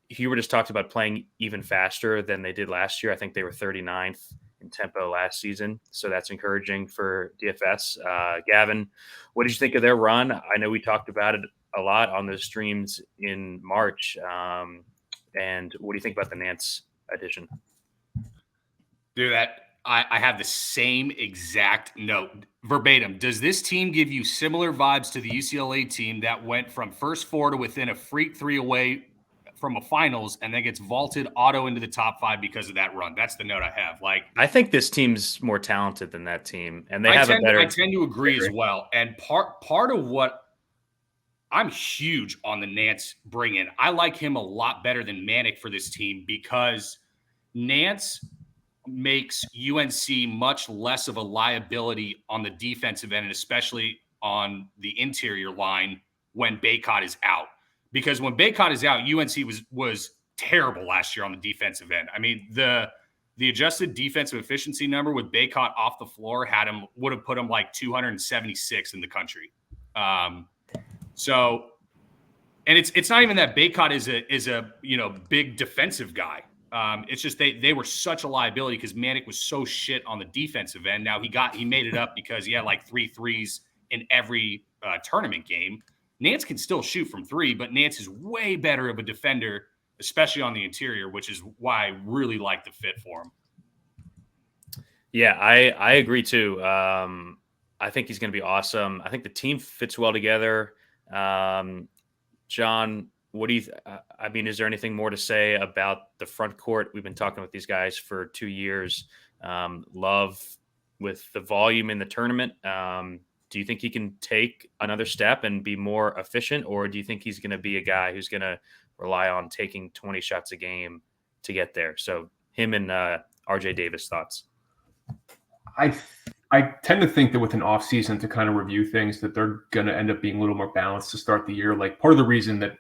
Hubert just talked about playing even faster than they did last year. I think they were 39th in tempo last season, so that's encouraging for DFS. Gavin, what did you think of their run? I know we talked about it a lot on those streams in March. And what do you think about the Nance addition? Dude, I have the same exact note verbatim. Does this team give you similar vibes to the UCLA team that went from first 4 to within a freak 3 away from a finals and then gets vaulted auto into the top 5 because of that run? That's the note I have. I think this team's more talented than that team, and I tend to agree as well. And part of what I'm huge on the Nance bring-in. I like him a lot better than Manic for this team because Nance makes UNC much less of a liability on the defensive end, and especially on the interior line when Baycott is out. Because when Baycott is out, UNC was terrible last year on the defensive end. I mean, the adjusted defensive efficiency number with Baycott off the floor would have put him like 276 in the country. So, and it's not even that Baycott is a big defensive guy. It's just they were such a liability because Manic was so shit on the defensive end. Now he made it up because he had like 3 threes in every tournament game. Nance can still shoot from 3, but Nance is way better of a defender, especially on the interior, which is why I really like the fit for him. Yeah, I agree too. I think he's going to be awesome. I think the team fits well together. John, what do you I mean, is there anything more to say about the front court? We've been talking with these guys for 2 years. Love with the volume in the tournament. Do you think he can take another step and be more efficient, or do you think he's going to be a guy who's going to rely on taking 20 shots a game to get there? So him and RJ Davis, thoughts? I tend to think that with an off season to kind of review things, that they're going to end up being a little more balanced to start the year. Like part of the reason that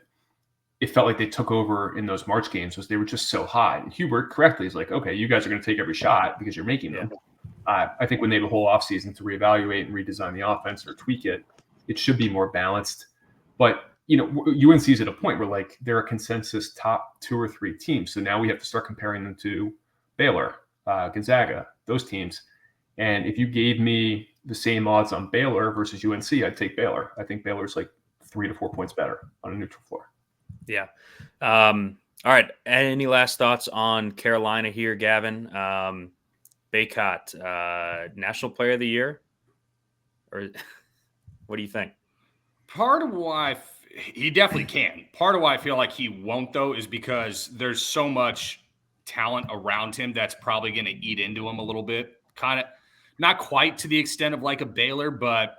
it felt like they took over in those March games was they were just so high. And Hubert correctly is like, okay, you guys are going to take every shot because you're making them. I think when they have a whole off season to reevaluate and redesign the offense or tweak it, it should be more balanced. But UNC is at a point where like they're a consensus top 2 or 3 teams. So now we have to start comparing them to Baylor, Gonzaga, those teams. And if you gave me the same odds on Baylor versus UNC, I'd take Baylor. I think Baylor's like 3 to 4 points better on a neutral floor. Yeah. All right. Any last thoughts on Carolina here, Gavin? Baycott, National Player of the Year? Or what do you think? Part of why he definitely can. Part of why I feel like he won't, though, is because there's so much talent around him that's probably going to eat into him a little bit. Kind of not quite to the extent of like a Baylor, but,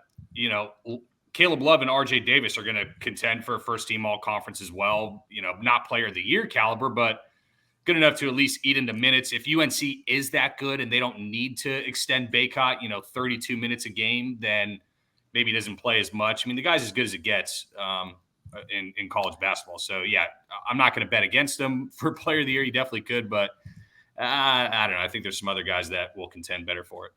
Caleb Love and RJ Davis are going to contend for a first team all conference as well. Not player of the year caliber, but good enough to at least eat into minutes. If UNC is that good and they don't need to extend Baycott, 32 minutes a game, then maybe he doesn't play as much. I mean, the guy's as good as it gets in college basketball. So, yeah, I'm not going to bet against him for player of the year. He definitely could, but I don't know. I think there's some other guys that will contend better for it.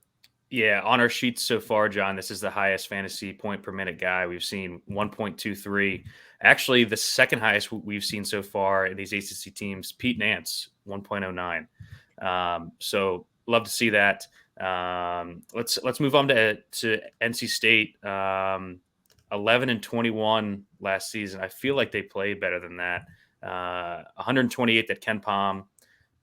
Yeah, on our sheets so far, John, this is the highest fantasy point per minute guy. We've seen 1.23. Actually, the second highest we've seen so far in these ACC teams, Pete Nance, 1.09. So love to see that. Let's move on to NC State. 11-21 last season. I feel like they played better than that. 128 at Ken Pom.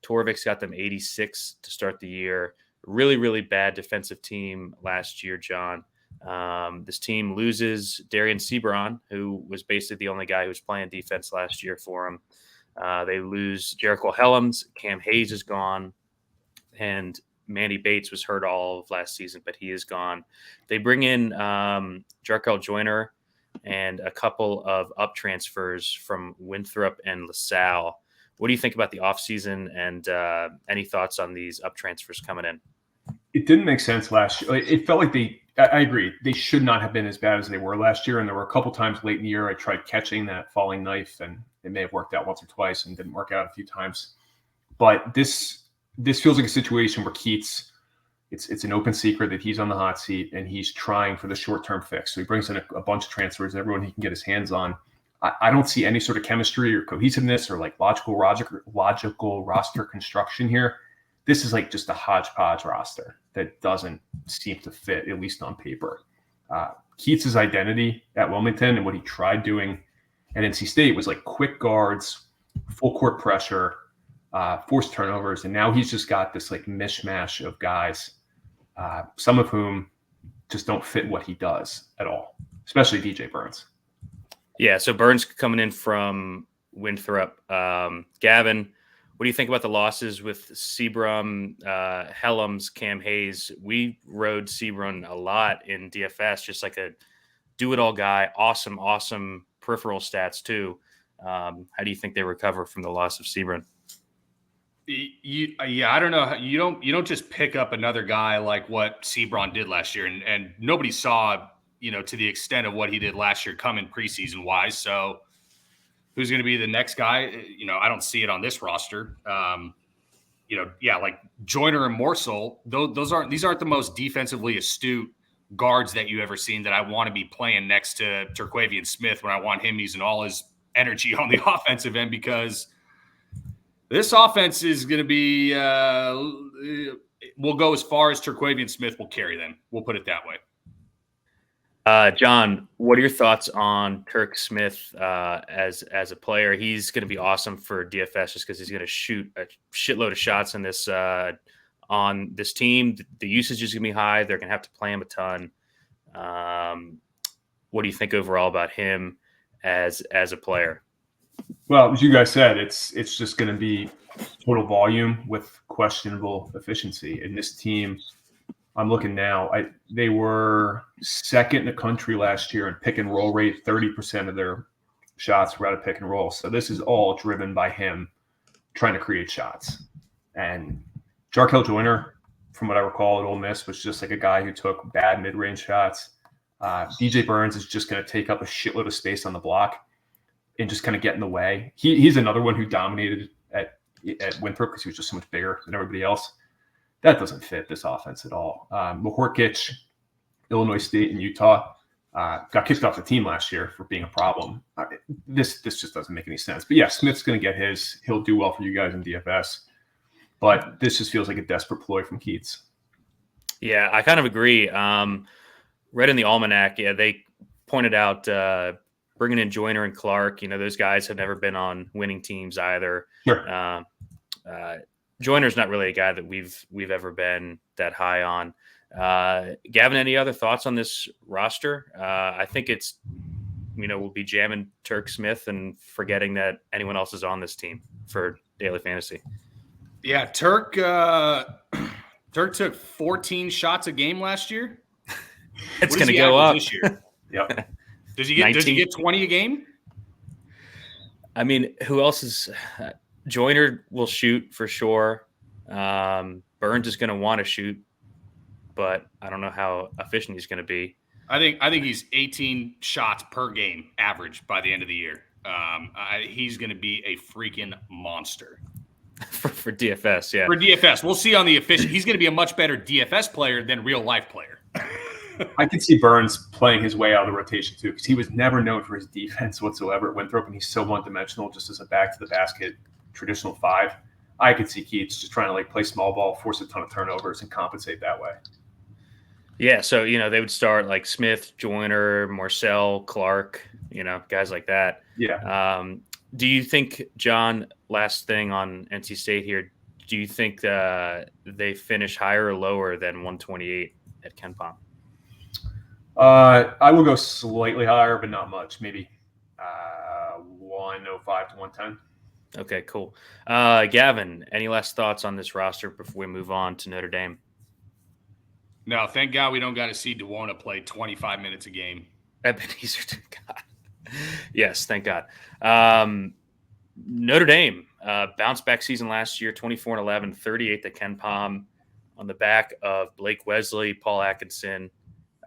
Torvik's got them 86 to start the year. Really, really bad defensive team last year, John. This team loses Darian Sebron, who was basically the only guy who was playing defense last year for him. They lose Jericho Helms. Cam Hayes is gone. And Manny Bates was hurt all of last season, but he is gone. They bring in Jarkel Joyner and a couple of up transfers from Winthrop and LaSalle. What do you think about the offseason and any thoughts on these up transfers coming in? It didn't make sense last year. It felt like I agree. They should not have been as bad as they were last year. And there were a couple times late in the year I tried catching that falling knife, and it may have worked out once or twice and didn't work out a few times. But this feels like a situation where Keats, it's an open secret that he's on the hot seat and he's trying for the short-term fix. So he brings in a bunch of transfers, everyone he can get his hands on. I don't see any sort of chemistry or cohesiveness or like logical roster construction here. This is like just a hodgepodge roster that doesn't seem to fit, at least on paper. Keats' identity at Wilmington and what he tried doing at NC State was like quick guards, full court pressure, forced turnovers, and now he's just got this like mishmash of guys, some of whom just don't fit what he does at all, especially DJ Burns. Yeah, so Burns coming in from Winthrop. Gavin, what do you think about the losses with Sebrum, Helms, Cam Hayes? We rode Sebrum a lot in DFS, just like a do-it-all guy. Awesome peripheral stats too. How do you think they recover from the loss of Sebrum? I don't know. You don't just pick up another guy like what Sebron did last year, and nobody saw, to the extent of what he did last year coming preseason wise. So who's going to be the next guy? I don't see it on this roster. Like Joyner and Morsel, these aren't the most defensively astute guards that you ever seen that I want to be playing next to Terquavian Smith when I want him using all his energy on the offensive end, because this offense is going to be we'll go as far as Terquavian Smith will carry them. We'll put it that way. John, what are your thoughts on Kirk Smith as a player? He's going to be awesome for DFS just because he's going to shoot a shitload of shots in this on this team. The usage is going to be high. They're going to have to play him a ton. What do you think overall about him as a player? Well, as you guys said, it's just going to be total volume with questionable efficiency. And this team, I'm looking now, they were second in the country last year in pick and roll rate. 30% of their shots were out of pick and roll. So this is all driven by him trying to create shots. And Jarkel Joyner, from what I recall at Ole Miss, was just like a guy who took bad mid-range shots. DJ Burns is just going to take up a shitload of space on the block and just kind of get in the way. He's another one who dominated at Winthrop because he was just so much bigger than everybody else. That doesn't fit this offense at all. Mahorkic, Illinois State, and Utah got kicked off the team last year for being a problem. This just doesn't make any sense. But yeah, Smith's going to get his. He'll do well for you guys in DFS. But this just feels like a desperate ploy from Keats. Yeah, I kind of agree. Read in the Almanac, they pointed out bringing in Joyner and Clark. Those guys have never been on winning teams either. Sure. Joyner's not really a guy that we've ever been that high on. Gavin, any other thoughts on this roster? I think it's, we'll be jamming Turk Smith and forgetting that anyone else is on this team for daily fantasy. Yeah, Turk took 14 shots a game last year. It's going to go up this year. Yep. Does he get 20 a game? I mean, who else is Joyner will shoot for sure. Burns is going to want to shoot, but I don't know how efficient he's going to be. I think he's 18 shots per game average by the end of the year. He's going to be a freaking monster. For DFS, yeah. For DFS. We'll see on the efficient. He's going to be a much better DFS player than real life player. I can see Burns playing his way out of the rotation too, because he was never known for his defense whatsoever at Winthrop, and he's so one-dimensional just as a back-to-the-basket traditional five. I could see Keats just trying to like play small ball, force a ton of turnovers, and compensate that way. Yeah, so they would start like Smith, Joyner, Marcel, Clark, guys like that. Yeah. Do you think, John? Last thing on NC State here. Do you think they finish higher or lower than 128 at Ken Pom? I will go slightly higher, but not much. Maybe 105 to 110. Okay, cool. Gavin, any last thoughts on this roster before we move on to Notre Dame? No, thank God we don't got to see DeWona play 25 minutes a game. Ebenezer, God. Yes, thank God. Notre Dame, bounce back season last year, 24-11, 38th at Ken Pom, on the back of Blake Wesley, Paul Atkinson.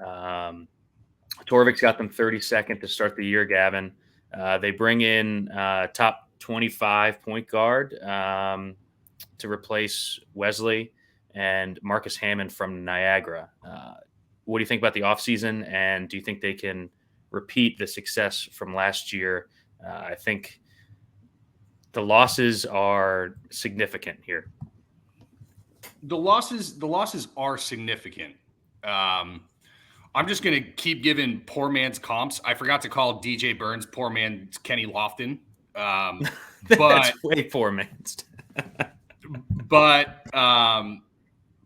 Torvik's got them 32nd to start the year, Gavin. They bring in top 25 point guard to replace Wesley and Marcus Hammond from Niagara. What do you think about the offseason, and do you think they can repeat the success from last year? I think the losses are significant here. The losses are significant. I'm just going to keep giving poor man's comps. I forgot to call DJ Burns poor man's Kenny Lofton. That's way poor man's. But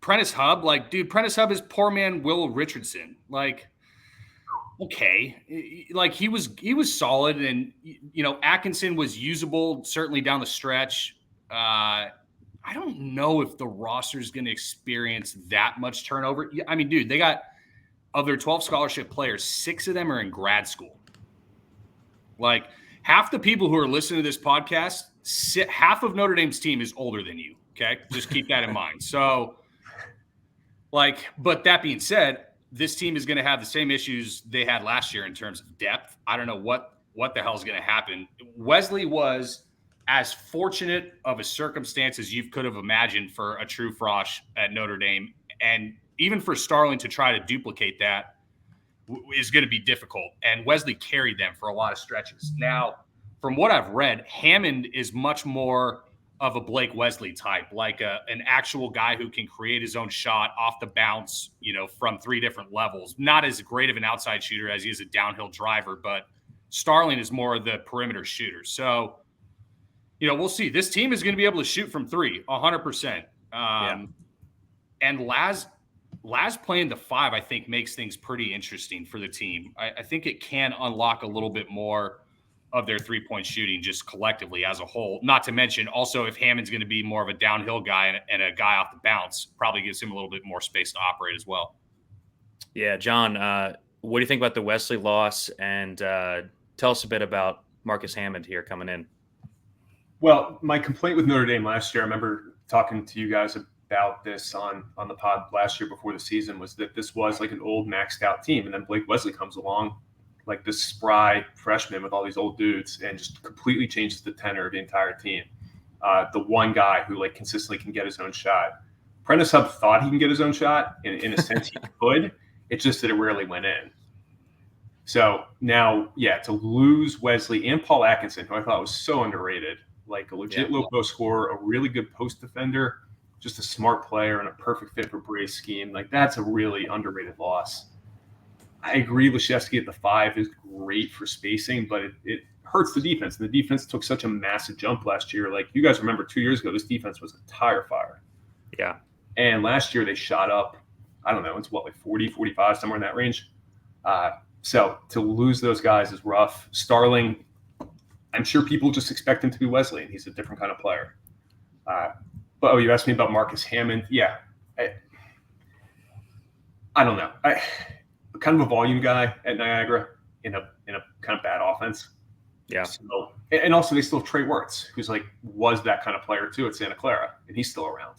Prentice Hub, Prentice Hub is poor man Will Richardson. Okay, he was solid, and Atkinson was usable certainly down the stretch. I don't know if the roster is going to experience that much turnover. I mean, dude, they got, of their 12 scholarship players, 6 of them are in grad school. Half the people who are listening to this podcast, half of Notre Dame's team is older than you. Okay, just keep that in mind. So, but that being said, this team is going to have the same issues they had last year in terms of depth. I don't know what the hell is going to happen. Wesley was as fortunate of a circumstance as you could have imagined for a true frosh at Notre Dame. And even for Starling to try to duplicate that is going to be difficult. And Wesley carried them for a lot of stretches. Now, from what I've read, Hammond is much more of a Blake Wesley type, an actual guy who can create his own shot off the bounce, from 3 different levels. Not as great of an outside shooter as he is a downhill driver, but Starling is more of the perimeter shooter. So, we'll see. This team is going to be able to shoot from 3, 100%. And Laz playing the 5, I think, makes things pretty interesting for the team. I think it can unlock a little bit more of their 3-point shooting just collectively as a whole. Not to mention also if Hammond's going to be more of a downhill guy and a guy off the bounce, probably gives him a little bit more space to operate as well. Yeah, John, what do you think about the Wesley loss? And tell us a bit about Marcus Hammond here coming in. Well, my complaint with Notre Dame last year, I remember talking to you guys about this on the pod last year before the season, was that this was like an old maxed out team. And then Blake Wesley comes along, like this spry freshman with all these old dudes, and just completely changes the tenor of the entire team. The one guy who consistently can get his own shot. Prentice Hub thought he can get his own shot. In a sense, he could. It's just that it rarely went in. So now, to lose Wesley and Paul Atkinson, who I thought was so underrated, a legit low post scorer, a really good post defender, just a smart player and a perfect fit for Bray's scheme. That's a really underrated loss. I agree Leshevsky at the 5 is great for spacing, but it hurts the defense. And the defense took such a massive jump last year. You guys remember 2 years ago, this defense was a tire fire. Yeah. And last year they shot up, I don't know, it's 40, 45, somewhere in that range. So to lose those guys is rough. Starling, I'm sure people just expect him to be Wesley, and he's a different kind of player. But you asked me about Marcus Hammond. Yeah. I don't know. Kind of a volume guy at Niagara in a kind of bad offense. Yeah. So, and also they still have Trey Wirtz, who's was that kind of player too at Santa Clara, and he's still around.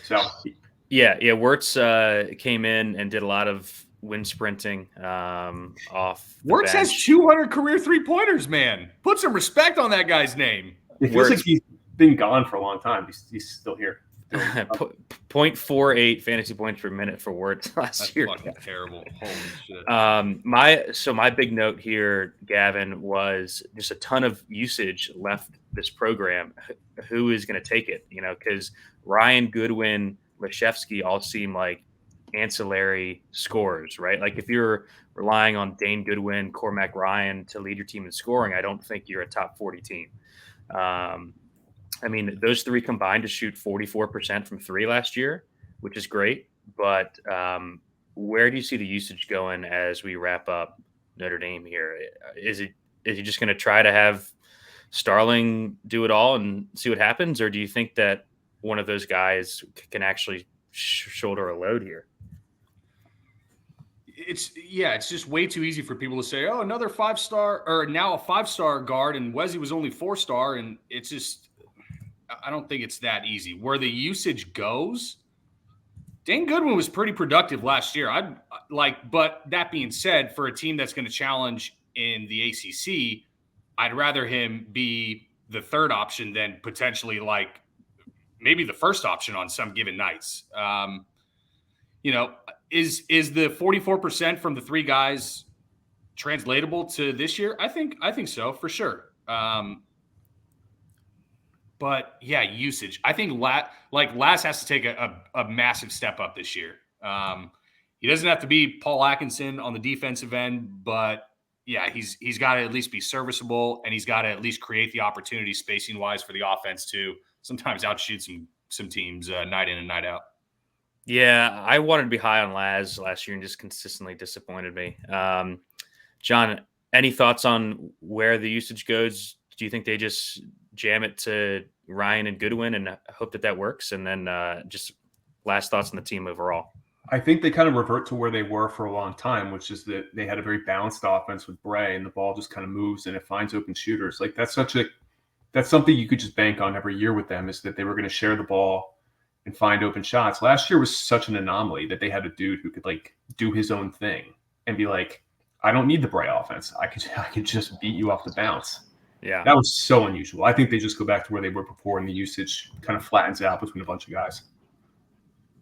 So yeah. Wirtz came in and did a lot of wind sprinting off. Wirtz has 200 career 3-pointers, man. Put some respect on that guy's name. It feels like he's been gone for a long time. He's still here. 0.48 fantasy points per minute for Wirtz last year. That's fucking terrible. Holy shit. My big note here, Gavin, was just a ton of usage left this program. Who is going to take it? Because Ryan, Goodwin, Leshevsky all seem like ancillary scorers, right? Like if you're relying on Dane Goodwin, Cormac Ryan to lead your team in scoring, I don't think you're a top 40 team. I mean, those three combined to shoot 44% from three last year, which is great. But where do you see the usage going as we wrap up Notre Dame here? Is he just going to try to have Starling do it all and see what happens? Or do you think that one of those guys can actually shoulder a load here? It's just way too easy for people to say, oh, another 5-star or now a 5-star guard, and Wesley was only 4-star. And it's just, I don't think it's that easy. Where the usage goes, Dane Goodwin was pretty productive last year. But that being said, for a team that's going to challenge in the ACC, I'd rather him be the third option than potentially like maybe the first option on some given nights. Is the 44% from the three guys translatable to this year? I think so, for sure. But yeah, usage. I think Lass has to take a massive step up this year. He doesn't have to be Paul Atkinson on the defensive end, but yeah, he's got to at least be serviceable, and he's got to at least create the opportunity spacing wise for the offense to sometimes outshoot some teams night in and night out. Yeah, I wanted to be high on Laz last year and just consistently disappointed me. John, any thoughts on where the usage goes? Do you think they just jam it to Ryan and Goodwin and hope that works? And then just last thoughts on the team overall. I think they kind of revert to where they were for a long time, which is that they had a very balanced offense with Bray, and the ball just kind of moves and it finds open shooters. Like that's something you could just bank on every year with them, is that they were going to share the ball and find open shots. Last year was such an anomaly that they had a dude who could like do his own thing and be like, I don't need the Bray offense. I could just beat you off the bounce. Yeah. That was so unusual. I think they just go back to where they were before, and the usage kind of flattens out between a bunch of guys.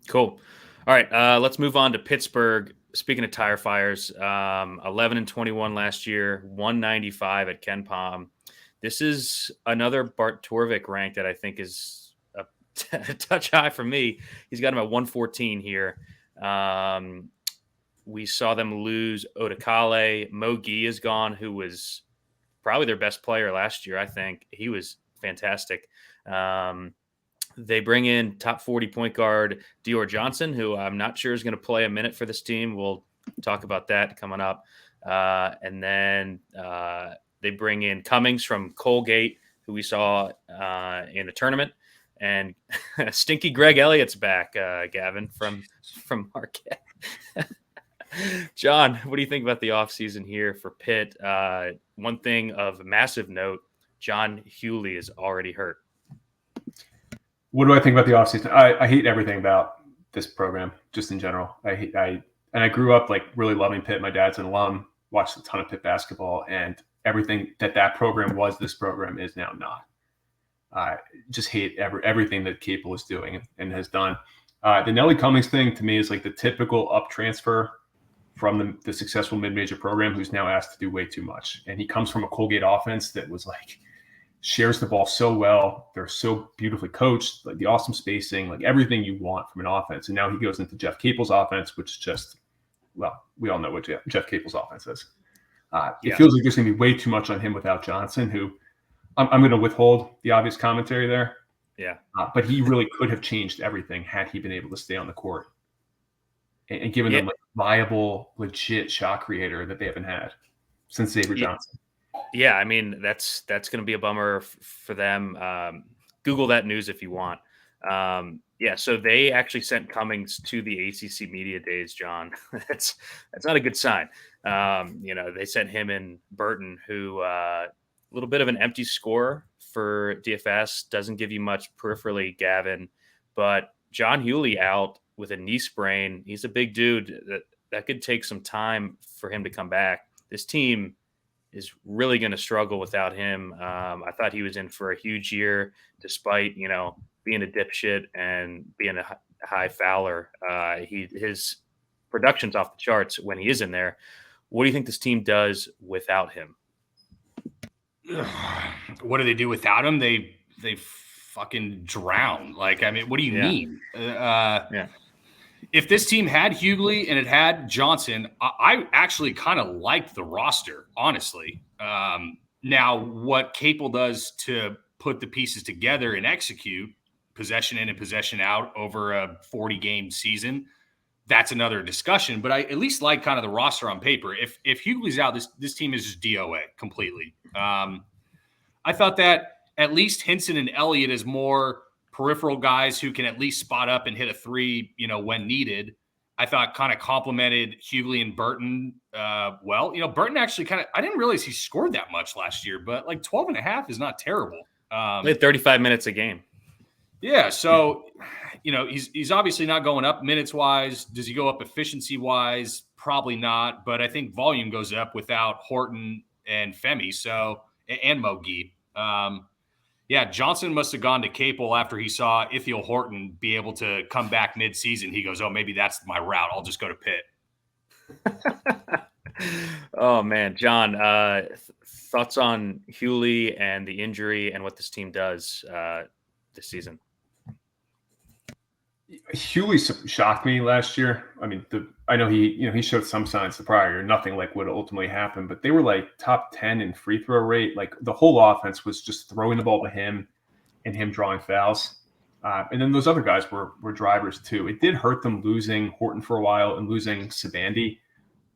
Cool. All right, let's move on to Pittsburgh. Speaking of tire fires, 11-21 last year, 195 at Ken Pom. This is another Bart Torvik rank that I think is a touch high for me. He's got him at 114 here. We saw them lose Odakale. Mo Gee is gone, who was probably their best player last year, I think. He was fantastic. They bring in top 40 point guard Dior Johnson, who I'm not sure is going to play a minute for this team. We'll talk about that coming up. And then they bring in Cummings from Colgate, who we saw in the tournament. And Stinky Greg Elliott's back, Gavin, from Marquette. John, what do you think about the offseason here for Pitt? One thing of massive note, John Hewley is already hurt. What do I think about the offseason? I hate everything about this program, just in general. I grew up like really loving Pitt. My dad's an alum, watched a ton of Pitt basketball, and everything that program was, this program is now not. I just hate everything that Capel is doing and has done. The Nelly Cummings thing to me is like the typical up transfer from the successful mid-major program who's now asked to do way too much. And he comes from a Colgate offense that was like, shares the ball so well. They're so beautifully coached, like the awesome spacing, like everything you want from an offense. And now he goes into Jeff Capel's offense, which just, well, we all know what Jeff Capel's offense is. It feels like there's going to be way too much on him without Johnson, who I'm going to withhold the obvious commentary there. Yeah. But he really could have changed everything had he been able to stay on the court and given them like viable, legit shot creator that they haven't had since Xavier Johnson. Yeah, I mean, that's going to be a bummer for them. Google that news if you want. So they actually sent Cummings to the ACC media days, John. That's not a good sign. They sent him and Burton, who a little bit of an empty score for DFS, doesn't give you much peripherally, Gavin. But John Hewley out with a knee sprain. He's a big dude. That could take some time for him to come back. This team is really going to struggle without him. I thought he was in for a huge year, despite, being a dipshit and being a high fouler. His production's off the charts when he is in there. What do you think this team does without him? What do they do without him? They fucking drown. Like, I mean, what do you mean? If this team had Hughley and it had Johnson, I actually kind of liked the roster, honestly. Now, what Capel does to put the pieces together and execute possession in and possession out over a 40-game season, that's another discussion. But I at least like kind of the roster on paper. If Hughley's out, this team is just DOA completely. I thought that at least Hinson and Elliott is more peripheral guys who can at least spot up and hit a three, when needed. I thought kind of complemented Hughley and Burton well. Burton actually I didn't realize he scored that much last year, but like 12.5 is not terrible. They had 35 minutes a game. Yeah. So, he's obviously not going up minutes wise. Does he go up efficiency wise? Probably not. But I think volume goes up without Horton and Femi. So, and Mogi. Johnson must have gone to Capel after he saw Ithiel Horton be able to come back mid-season. He goes, oh, maybe that's my route. I'll just go to Pitt. Oh, man. John, thoughts on Hughley and the injury and what this team does this season? Hughley shocked me last year. I mean, I know he showed some signs the prior year, nothing like what ultimately happened, but they were like top 10 in free throw rate. Like the whole offense was just throwing the ball to him and him drawing fouls. And then those other guys were drivers too. It did hurt them losing Horton for a while and losing Sabandi. He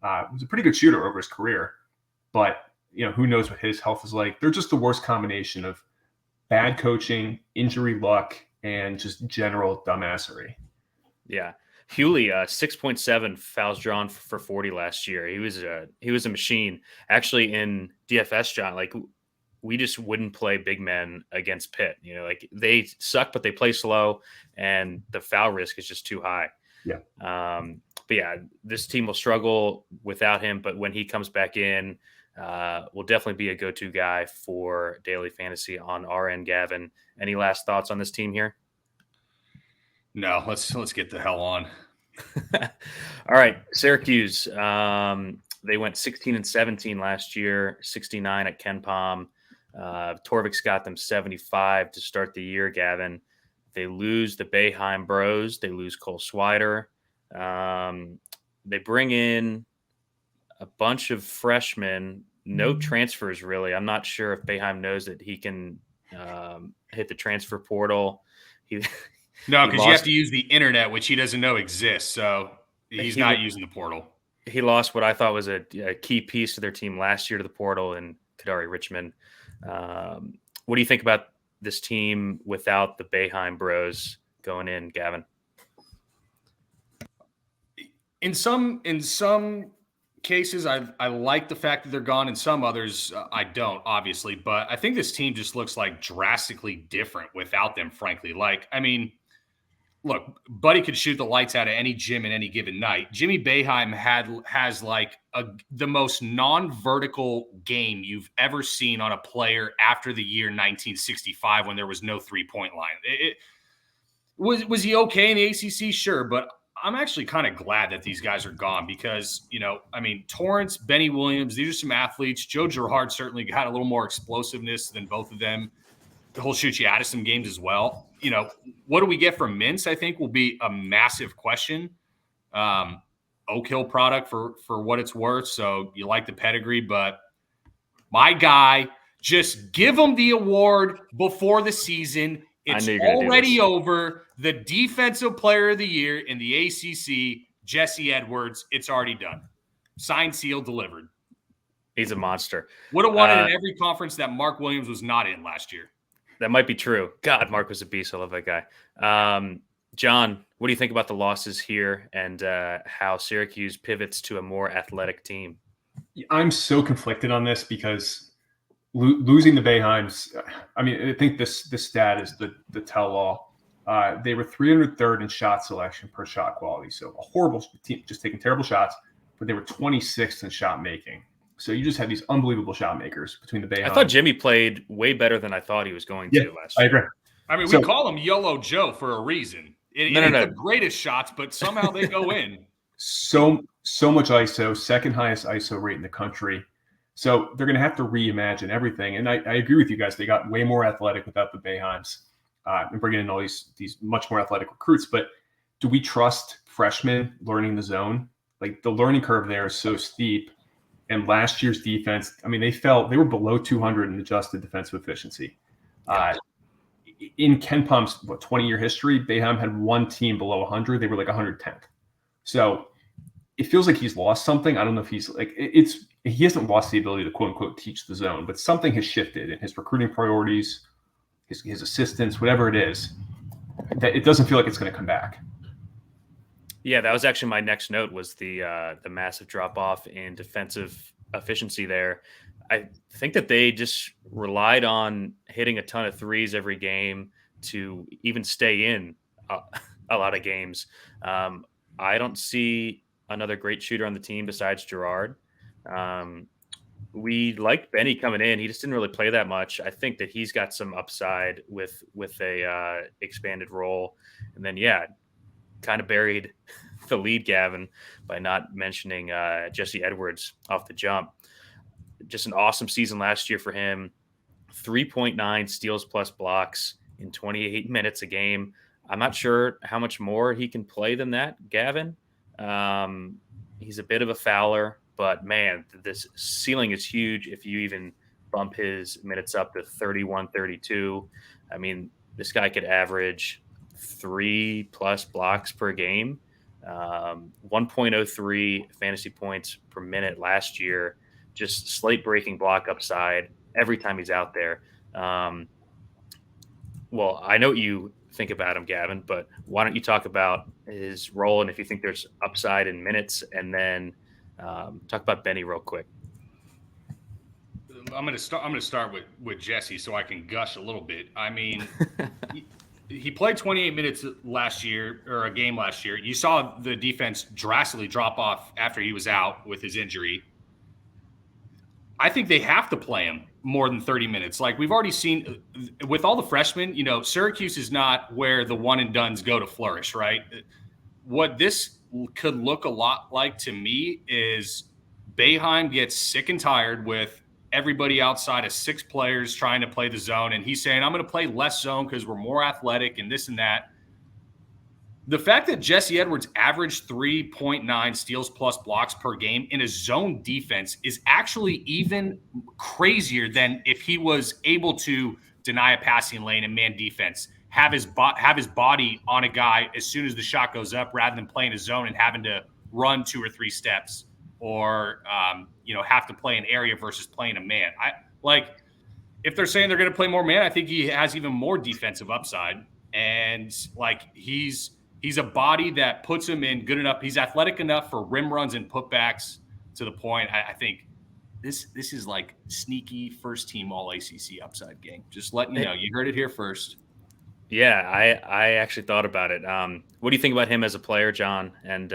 was a pretty good shooter over his career, but who knows what his health is like. They're just the worst combination of bad coaching, injury luck, and just general dumbassery. Yeah. Hughley, 6.7 fouls drawn for 40 last year. He was a machine. Actually, in DFS, John, like we just wouldn't play big men against Pitt. Like they suck, but they play slow, and the foul risk is just too high. Yeah. But yeah, this team will struggle without him. But when he comes back in, will definitely be a go-to guy for daily fantasy on our end. Gavin, any last thoughts on this team here? No, let's get the hell on. All right, Syracuse. They went 16-17 last year, 69 at Ken Pom. Torvik's got them 75 to start the year. Gavin, they lose the Boeheim Bros. They lose Cole Swider. They bring in a bunch of freshmen, no transfers really. I'm not sure if Boeheim knows that he can hit the transfer portal. No, because you have to use the internet, which he doesn't know exists. So he's not using the portal. He lost what I thought was a key piece to their team last year to the portal in Kadari Richmond. What do you think about this team without the Boeheim Bros going in, Gavin? In some cases, I like the fact that they're gone. In some others, I don't, obviously. But I think this team just looks like drastically different without them, frankly. Like, I mean, look, Buddy could shoot the lights out of any gym in any given night. Jimmy Boeheim has like the most non-vertical game you've ever seen on a player after the year 1965 when there was no three-point line. Was he okay in the ACC? Sure, but I'm actually kind of glad that these guys are gone because, Torrance, Benny Williams, these are some athletes. Joe Girard certainly got a little more explosiveness than both of them. He'll shoot you out of some games as well. What do we get from Mintz, I think, will be a massive question. Oak Hill product for what it's worth. So you like the pedigree, but my guy, just give him the award before the season. It's already over. The defensive player of the year in the ACC, Jesse Edwards, it's already done. Signed, sealed, delivered. He's a monster. Would have won it in every conference that Mark Williams was not in last year. That might be true. God, Mark was a beast. I love that guy. John, what do you think about the losses here and how Syracuse pivots to a more athletic team? I'm so conflicted on this because losing the Boeheims, I think this stat is the tell-all. They were 303rd in shot selection per shot quality. So a horrible team, just taking terrible shots, but they were 26th in shot making. So you just had these unbelievable shot makers between the Boeheims. I thought Jimmy played way better than I thought he was going to last year. I mean, we call him YOLO Joe for a reason. It ain't the greatest shots, but somehow they go in. So much ISO, second highest ISO rate in the country. So they're going to have to reimagine everything. And I agree with you guys. They got way more athletic without the Boeheims and bringing in all these much more athletic recruits. But do we trust freshmen learning the zone? Like, the learning curve there is so steep. And last year's defense, I mean, they were below 200 in adjusted defensive efficiency. In KenPom's 20-year history, Boeheim had one team below 100. They were like 110th. So it feels like he's lost something. I don't know if he's like, he hasn't lost the ability to quote unquote teach the zone, but something has shifted in his recruiting priorities, his assistants, whatever it is. That it doesn't feel like it's going to come back. Yeah, that was actually my next note, was the massive drop off in defensive efficiency there. I think that they just relied on hitting a ton of threes every game to even stay in a lot of games. I don't see another great shooter on the team besides JSURab. We liked Benny coming in. He just didn't really play that much. I think that he's got some upside with a expanded role. And then, kind of buried the lead, Gavin, by not mentioning Jesse Edwards off the jump. Just an awesome season last year for him. 3.9 steals plus blocks in 28 minutes a game. I'm not sure how much more he can play than that, Gavin. He's a bit of a fouler, but man, this ceiling is huge if you even bump his minutes up to 31, 32. I mean, this guy could average 3+ blocks per game, 1.03 fantasy points per minute last year. Just slate breaking block upside every time he's out there. Well, I know what you think about him, Gavin, but why don't you talk about his role and if you think there's upside in minutes, and then talk about Benny real quick. I'm going to start with Jesse so I can gush a little bit. I mean, he played 28 minutes last year, or a game last year. You saw the defense drastically drop off after he was out with his injury. I think they have to play him more than 30 minutes. Like, we've already seen with all the freshmen, Syracuse is not where the one and dones go to flourish, right? What this could look a lot like to me is Boeheim gets sick and tired with everybody outside of 6 players trying to play the zone. And he's saying, I'm going to play less zone because we're more athletic and this and that. The fact that Jesse Edwards averaged 3.9 steals plus blocks per game in a zone defense is actually even crazier than if he was able to deny a passing lane and man defense, have his body on a guy as soon as the shot goes up, rather than playing a zone and having to run 2 or 3 steps, or have to play an area versus playing a man. If they're saying they're going to play more man, I think he has even more defensive upside, and he's a body that puts him in good enough. He's athletic enough for rim runs and putbacks to the point. I think this is like sneaky first team all ACC upside game. Just letting you know, you heard it here first. Yeah, I actually thought about it. What do you think about him as a player, John? And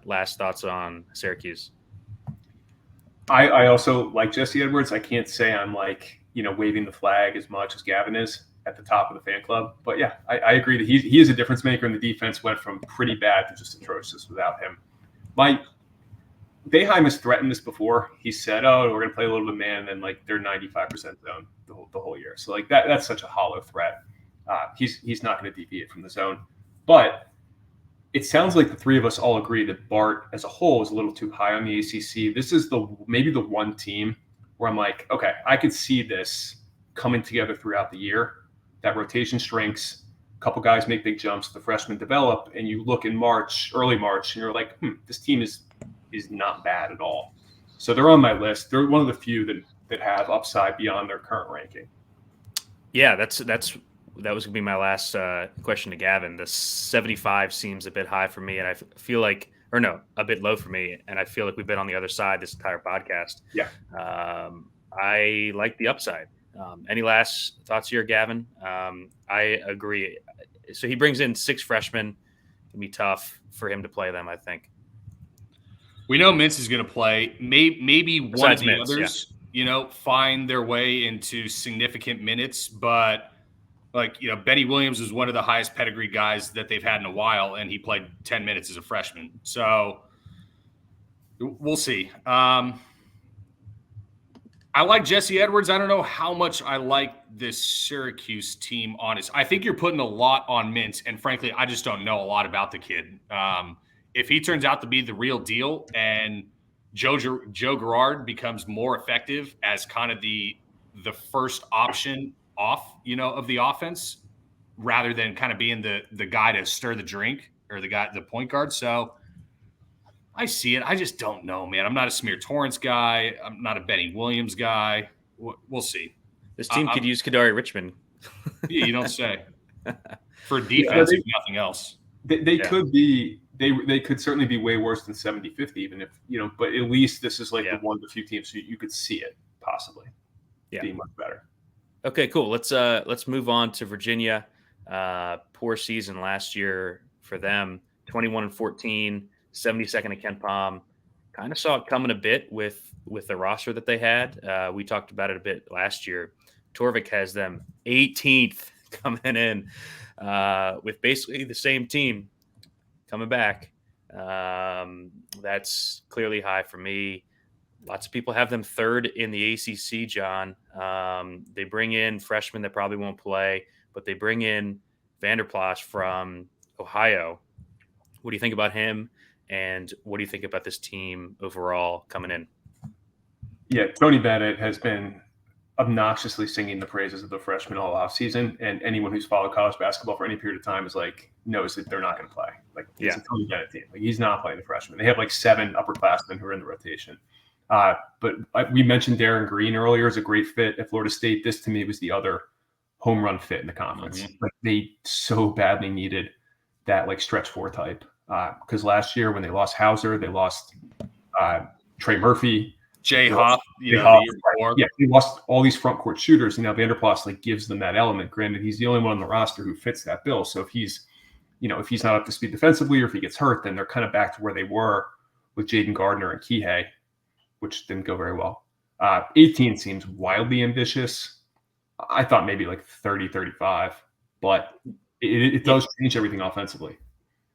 last thoughts on Syracuse? I also like Jesse Edwards. I can't say I'm waving the flag as much as Gavin is at the top of the fan club. But yeah, I agree that he is a difference maker, and the defense went from pretty bad to just atrocious without him. Boeheim has threatened this before. He said, we're going to play a little bit man, and then they're 95% zone the whole year. So that's such a hollow threat. He's not going to deviate from the zone. But it sounds like the three of us all agree that Bart as a whole is a little too high on the ACC. This is maybe the one team where I'm like, okay, I could see this coming together throughout the year. That rotation shrinks, a couple guys make big jumps, the freshmen develop, and you look in early March, and you're like, this team is not bad at all. So they're on my list. They're one of the few that have upside beyond their current ranking. Yeah, that was going to be my last question to Gavin. The 75 seems a bit high for me, and I feel like, or no, a bit low for me, and I feel like we've been on the other side this entire podcast. Yeah. I like the upside. Any last thoughts here, Gavin? I agree. So he brings in 6 freshmen. It can be tough for him to play them, I think. We know Mintz is going to play. Maybe one of the Mintz, others, find their way into significant minutes. But Like, Benny Williams is one of the highest pedigree guys that they've had in a while, and he played 10 minutes as a freshman. So we'll see. I like Jesse Edwards. I don't know how much I like this Syracuse team, honest. I think you're putting a lot on Mintz, and frankly, I just don't know a lot about the kid. If he turns out to be the real deal and Joe Girard becomes more effective as kind of the first option off, of the offense, rather than kind of being the guy to stir the drink or the point guard. So I see it. I just don't know, man. I'm not a Smear Torrance guy. I'm not a Benny Williams guy. We'll see. This team could use Kadari Richmond. Yeah, you don't say. For defense, if nothing else. They could be. They could certainly be way worse than 70-50, even if but at least this is like the one of the few teams you could see it possibly being much better. Okay, cool. Let's move on to Virginia. Poor season last year for them. 21-14, 72nd at Ken Pom. Kind of saw it coming a bit with the roster that they had. We talked about it a bit last year. Torvik has them 18th coming in with basically the same team coming back. That's clearly high for me. Lots of people have them third in the ACC, John. They bring in freshmen that probably won't play, but they bring in Vanderplas from Ohio. What do you think about him? And what do you think about this team overall coming in? Yeah, Tony Bennett has been obnoxiously singing the praises of the freshmen all offseason, and anyone who's followed college basketball for any period of time knows that they're not going to play. It's a Tony Bennett team. He's not playing the freshmen. They have 7 upperclassmen who are in the rotation. But we mentioned Darren Green earlier as a great fit at Florida State. This to me was the other home run fit in the conference. Mm-hmm. They so badly needed that stretch 4 type. Because last year when they lost Hauser, they lost Trey Murphy, Jay Hoff, they lost all these front court shooters, and now Vanderplas gives them that element. Granted, he's the only one on the roster who fits that bill. So if he's not up to speed defensively, or if he gets hurt, then they're kind of back to where they were with Jaden Gardner and Kihei, which didn't go very well. 18 seems wildly ambitious. I thought maybe 30, 35, but it does change everything offensively.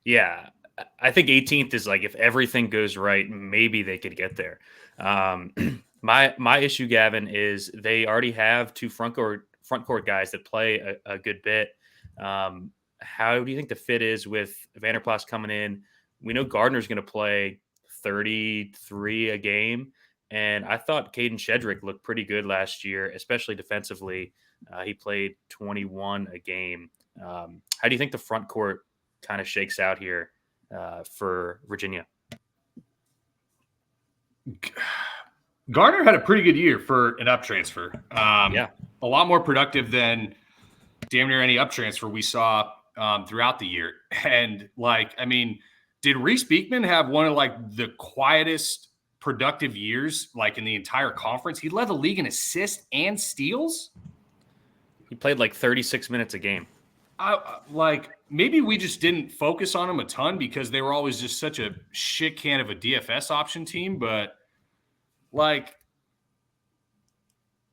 Yeah. I think 18th is if everything goes right, maybe they could get there. My issue, Gavin, is they already have 2 front court guys that play a good bit. How do you think the fit is with Vanderplas coming in? We know Gardner's going to play 33 a game, and I thought Caden Shedrick looked pretty good last year, especially defensively. He played 21 a game. How do you think the front court kind of shakes out here for Virginia? Gardner had a pretty good year for an up transfer. A lot more productive than damn near any up transfer we saw throughout the year. And did Reese Beekman have one of the quietest productive years in the entire conference? He led the league in assists and steals. He played 36 minutes a game. Maybe we just didn't focus on them a ton because they were always just such a shit can of a DFS option team. But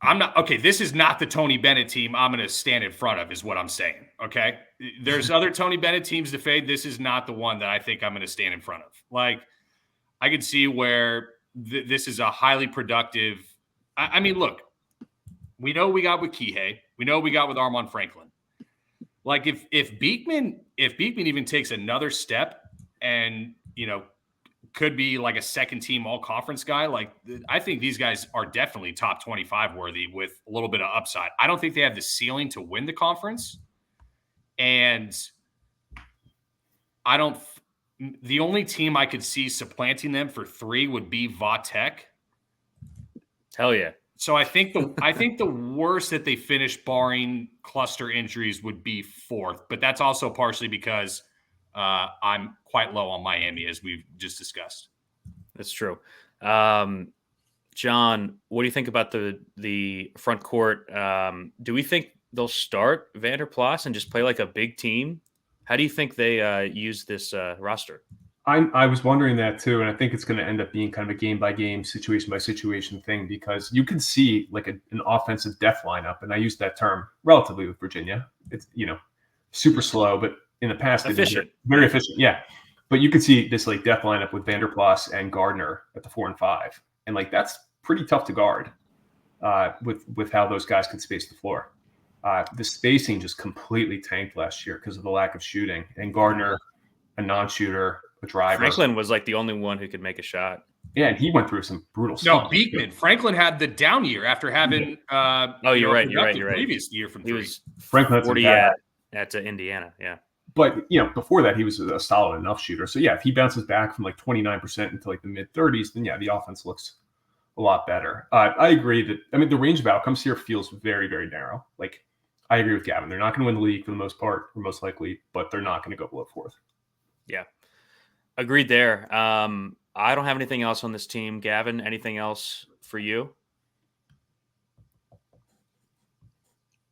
I'm not okay. This is not the Tony Bennett team I'm going to stand in front of, is what I'm saying. Okay. There's other Tony Bennett teams to fade. This is not the one that I think I'm going to stand in front of. I could see where this is a highly productive. Look, we know we got with Kihei. We know we got with Armand Franklin. If Beekman even takes another step and, could be a second team all conference guy, I think these guys are definitely top 25 worthy with a little bit of upside. I don't think they have the ceiling to win the conference. And the only team I could see supplanting them for 3 would be Vatek. Hell yeah. So I think the worst that they finish, barring cluster injuries, would be 4th. But that's also partially because I'm quite low on Miami, as we've just discussed. That's true. John, what do you think about the front court? Do we think they'll start Vanderplas and just play like a big team? How do you think they use this roster? I was wondering that too, and I think it's going to end up being kind of a game by game, situation by situation thing, because you can see like an offensive death lineup, and I use that term relatively with Virginia. It's super slow, but in the past Efficient, very efficient, yeah. But you could see this like death lineup with Vanderplas and Gardner at the 4 and 5, and like that's pretty tough to guard with how those guys can space the floor. The spacing just completely tanked last year because of the lack of shooting, and Gardner, a non-shooter, a driver. Franklin was like the only one who could make a shot. Yeah, and he went through some brutal stuff. No, Beekman. Franklin had the down year after having you're right. Previous year from 3. He was Franklin 40 at Indiana, yeah. But before that, he was a solid enough shooter. So yeah, if he bounces back from like 29% into like the mid 30s, then yeah, the offense looks a lot better. I agree that the range of outcomes here feels very, very narrow. Like I agree with Gavin. They're not going to win the league for the most part, or most likely, but they're not going to go below 4th. Yeah. Agreed there. I don't have anything else on this team. Gavin, anything else for you?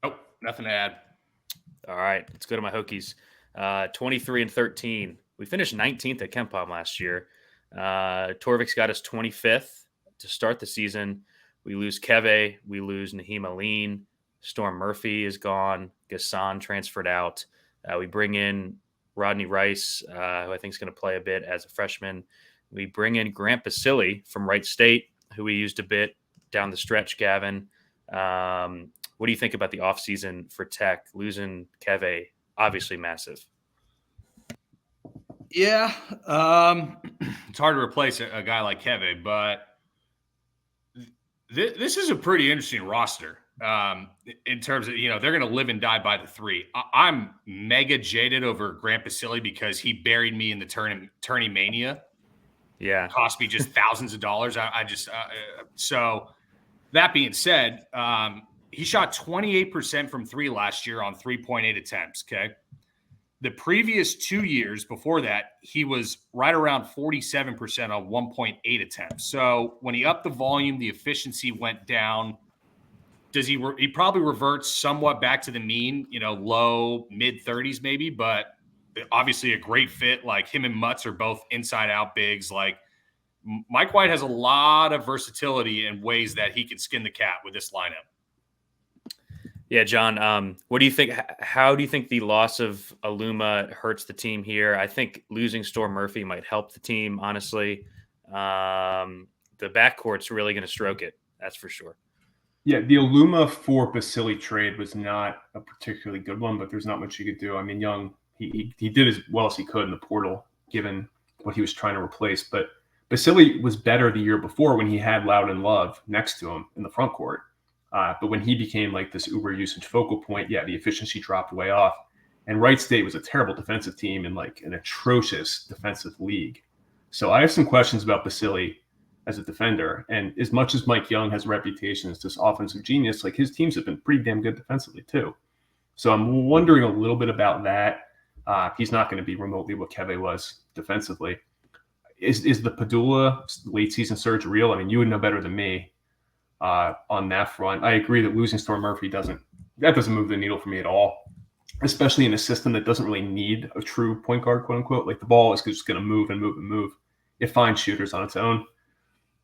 Oh, nothing to add. All right, let's go to my Hokies. 23-13. We finished 19th at KenPom last year. Torvik's got us 25th to start the season. We lose Keve. We lose Naheem Aline. Storm Murphy is gone. Gassan transferred out. We bring in Rodney Rice, who I think is going to play a bit as a freshman. We bring in Grant Basile from Wright State, who we used a bit down the stretch, Gavin. What do you think about the offseason for Tech? Losing Keve, obviously massive. Yeah. It's hard to replace a guy like Keve, but this is a pretty interesting roster in terms of, they're going to live and die by the 3. I'm mega jaded over Grant Basile because he buried me in the tourney mania. Yeah. Cost me just thousands of dollars. So that being said, he shot 28% from 3 last year on 3.8 attempts. Okay. The previous 2 years before that, he was right around 47% on 1.8 attempts. So when he upped the volume, the efficiency went down. He probably reverts somewhat back to the mean, low mid 30s maybe, but obviously a great fit. Like him and Mutz are both inside out bigs. Like Mike White has a lot of versatility in ways that he can skin the cat with this lineup. Yeah, John, what do you think? How do you think the loss of Aluma hurts the team here? I think losing Storm Murphy might help the team, honestly. The backcourt's really going to stroke it. That's for sure. Yeah, the Aluma for Basile trade was not a particularly good one, but there's not much you could do. I mean, Young, he did as well as he could in the portal, given what he was trying to replace. But Basile was better the year before when he had Loud and Love next to him in the front court. But when he became like this uber usage focal point, yeah, the efficiency dropped way off. And Wright State was a terrible defensive team in like an atrocious defensive league. So I have some questions about Basile as a defender. And as much as Mike Young has a reputation as this offensive genius, like his teams have been pretty damn good defensively too. So I'm wondering a little bit about that. He's not going to be remotely what Keve was defensively. Is the Padula late season surge real? I mean, you would know better than me on that front. I agree that losing Storm Murphy doesn't move the needle for me at all, especially in a system that doesn't really need a true point guard, quote unquote. Like the ball is just going to move and move and move. It finds shooters on its own.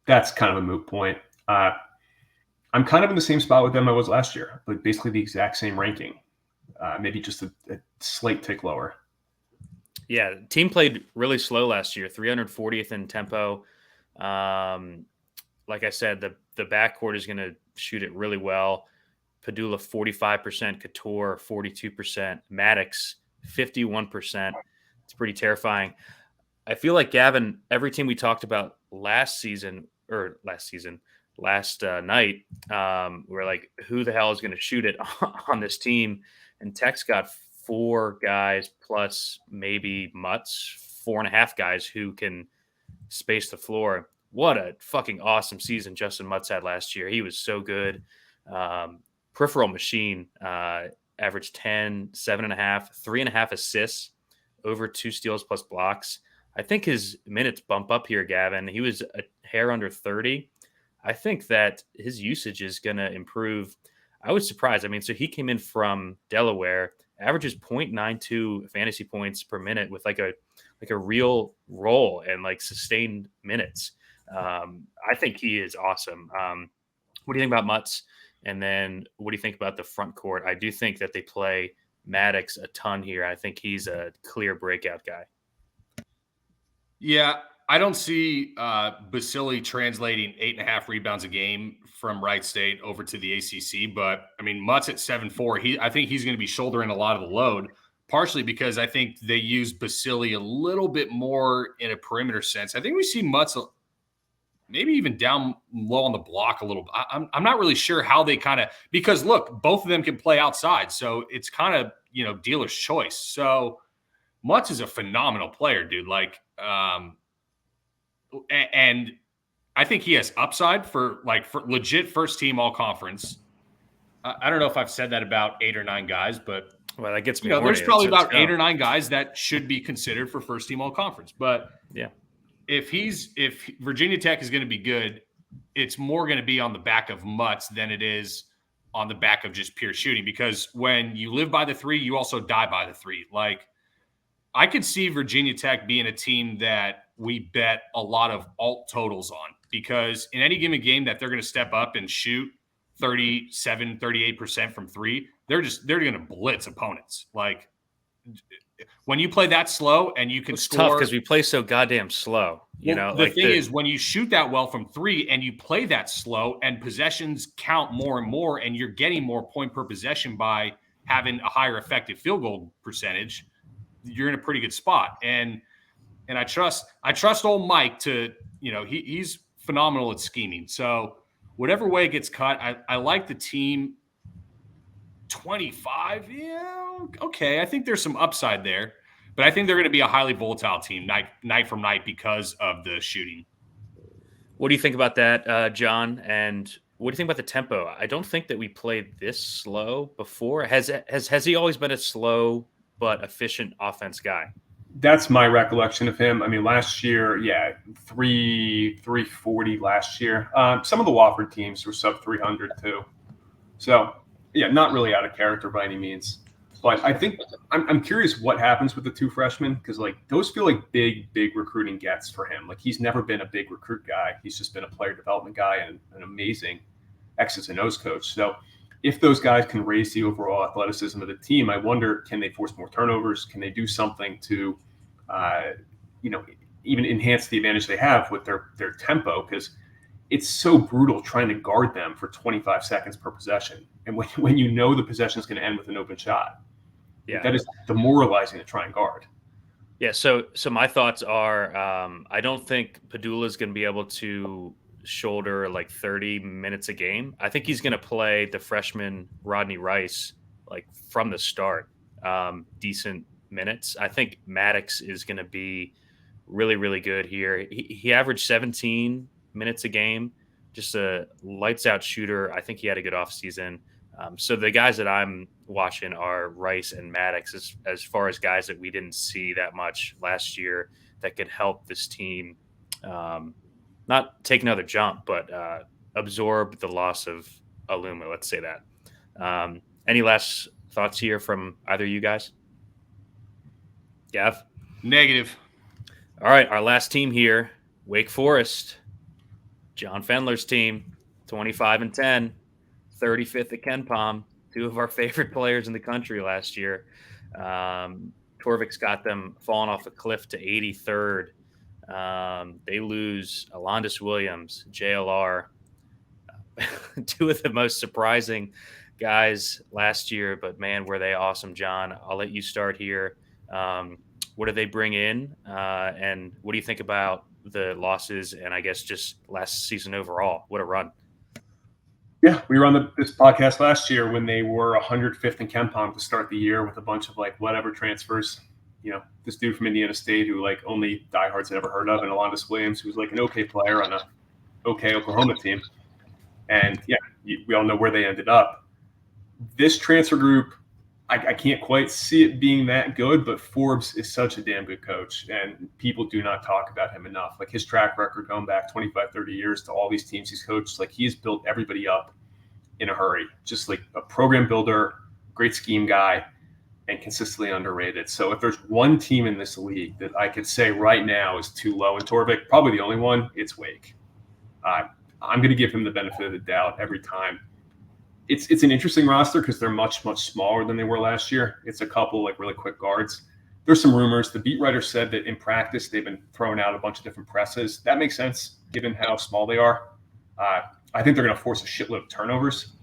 That's kind of a moot point. I'm kind of in the same spot with them I was last year, but basically the exact same ranking, maybe just a slight tick lower. Yeah, the team played really slow last year, 340th in tempo. Like I said, the backcourt is going to shoot it really well. Padula 45%, Couture 42%, Maddox 51%. It's pretty terrifying. I feel like, Gavin, every team we talked about last night, we're like, who the hell is going to shoot it on this team? And Tech's got 4 guys plus maybe Mutz, 4.5 guys who can space the floor. What a fucking awesome season Justin Mutz had last year. He was so good. Peripheral machine, averaged 10, 7.5, 3.5 assists, over 2 steals plus blocks. I think his minutes bump up here, Gavin. He was a hair under 30. I think that his usage is going to improve. I was surprised. I mean, so he came in from Delaware averages 0.92 fantasy points per minute with like a real role and like sustained minutes. I think he is awesome. What do you think about Mutz? And then what do you think about the front court? I do think that they play Maddox a ton here. I think he's a clear breakout guy. Yeah, I don't see Basili translating 8.5 rebounds a game from Wright State over to the ACC. But, I mean, Mutz at 7'4", I think he's going to be shouldering a lot of the load, partially because I think they use Basili a little bit more in a perimeter sense. I think we see Mutz maybe even down low on the block a little bit. I'm not really sure how they kind of – because, look, both of them can play outside. So it's kind of, dealer's choice. So Mutz is a phenomenal player, dude. Like and I think he has upside for legit first team all conference. I don't know if I've said that about 8 or 9 guys, but well, that gets me. There's probably about 8 or 9 guys that should be considered for first team all conference. But yeah, if Virginia Tech is going to be good, it's more going to be on the back of Mutz than it is on the back of just pure shooting. Because when you live by the 3, you also die by the 3. Like, I could see Virginia Tech being a team that we bet a lot of alt totals on, because in any given game that they're going to step up and shoot 37, 38% from 3, they're going to blitz opponents. Like, when you play that slow and you can it's score, tough because we play so goddamn slow. The thing is, when you shoot that well from 3 and you play that slow and possessions count more and more, and you're getting more point per possession by having a higher effective field goal percentage, you're in a pretty good spot. And I trust old Mike to, he's phenomenal at scheming. So whatever way it gets cut, I like the team. 25, yeah, okay. I think there's some upside there, but I think they're going to be a highly volatile team night from night because of the shooting. What do you think about that, John? And what do you think about the tempo? I don't think that we played this slow before. Has he always been a slow but efficient offense guy? That's my recollection of him. I mean, last year, 340 last year. Some of the Wofford teams were sub 300 too. So, yeah, not really out of character by any means. But I think I'm curious what happens with the 2 freshmen, because like those feel like big recruiting gets for him. Like, he's never been a big recruit guy. He's just been a player development guy and an amazing X's and O's coach. So if those guys can raise the overall athleticism of the team, I wonder, can they force more turnovers? Can they do something to, even enhance the advantage they have with their tempo? Because it's so brutal trying to guard them for 25 seconds per possession. And when the possession is going to end with an open shot, that is demoralizing to try and guard. Yeah. So my thoughts are, I don't think Padula is going to be able to shoulder like 30 minutes a game. I think he's going to play the freshman Rodney Rice like from the start, decent minutes. I think Maddox is going to be really, really good here. He averaged 17 minutes a game, just a lights out shooter. I think he had a good offseason. So the guys that I'm watching are Rice and Maddox as far as guys that we didn't see that much last year that could help this team not take another jump, but absorb the loss of Aluma. Let's say that. Any last thoughts here from either of you guys? Gav? Negative. All right, our last team here, Wake Forest. John Fendler's team, 25-10, 35th at KenPom. 2 of our favorite players in the country last year. Torvik's got them falling off a cliff to 83rd. They lose Alondis Williams, JLR, 2 of the most surprising guys last year. But, man, were they awesome, John. I'll let you start here. What do they bring in? And what do you think about the losses and I guess just last season overall? What a run. Yeah, we were on this podcast last year when they were 105th in KenPom to start the year with a bunch of like whatever transfers. This dude from Indiana State who like only diehards had ever heard of, and Alondis Williams, who was like an okay player on a okay Oklahoma team. And we all know where they ended up. This transfer group, I can't quite see it being that good, but Forbes is such a damn good coach, and people do not talk about him enough. Like, his track record going back 25, 30 years to all these teams he's coached, like, he's built everybody up in a hurry. Just like a program builder, great scheme guy. and consistently underrated. So if there's one team in this league that I could say right now is too low in Torvik, probably the only one, it's Wake. I'm going to give him the benefit of the doubt every time. It's an interesting roster because they're much, much smaller than they were last year. It's a couple like really quick guards. There's some rumors. The beat writer said that in practice they've been throwing out a bunch of different presses. That makes sense given how small they are. I think they're going to force a shitload of turnovers,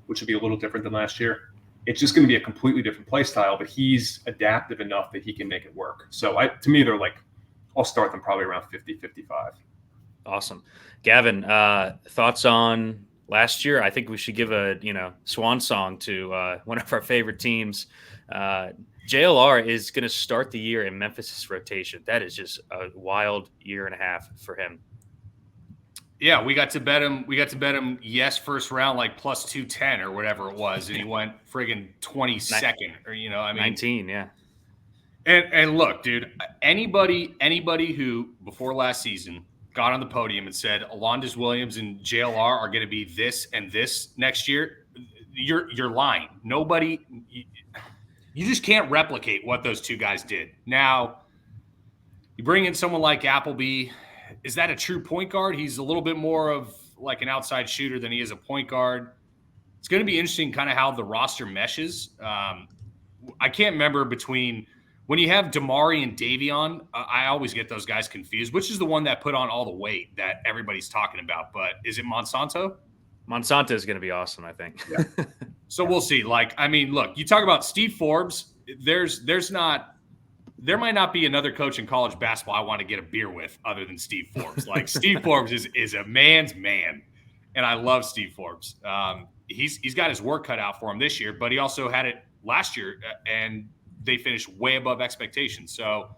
which would be a little different than last year. It's just going to be a completely different play style, but he's adaptive enough that he can make it work. So to me, they're like, I'll start them probably around 50, 55. Awesome. Gavin, thoughts on last year? I think we should give a, swan song to one of our favorite teams. JLR is going to start the year in Memphis' rotation. That is just a wild year and a half for him. Yeah, we got to bet him yes first round like plus 210 or whatever it was, and he went friggin' 22nd or 19, yeah. And look, dude, anybody who before last season got on the podium and said Alondes Williams and JLR are going to be this and this next year, you're lying. Nobody, you just can't replicate what those two guys did. Now, you bring in someone like Appleby. Is that a true point guard? He's a little bit more of like an outside shooter than he is a point guard. It's going to be interesting kind of how the roster meshes. I can't remember between when you have Damari and Davion, I always get those guys confused. Which is the one that put on all the weight that everybody's talking about? But is it Monsanto? Monsanto is going to be awesome, I think. Yeah. So we'll see. Look, you talk about Steve Forbes. There might not be another coach in college basketball I want to get a beer with other than Steve Forbes. Like Steve Forbes is a man's man, and I love Steve Forbes. He's got his work cut out for him this year, but he also had it last year, and they finished way above expectations. So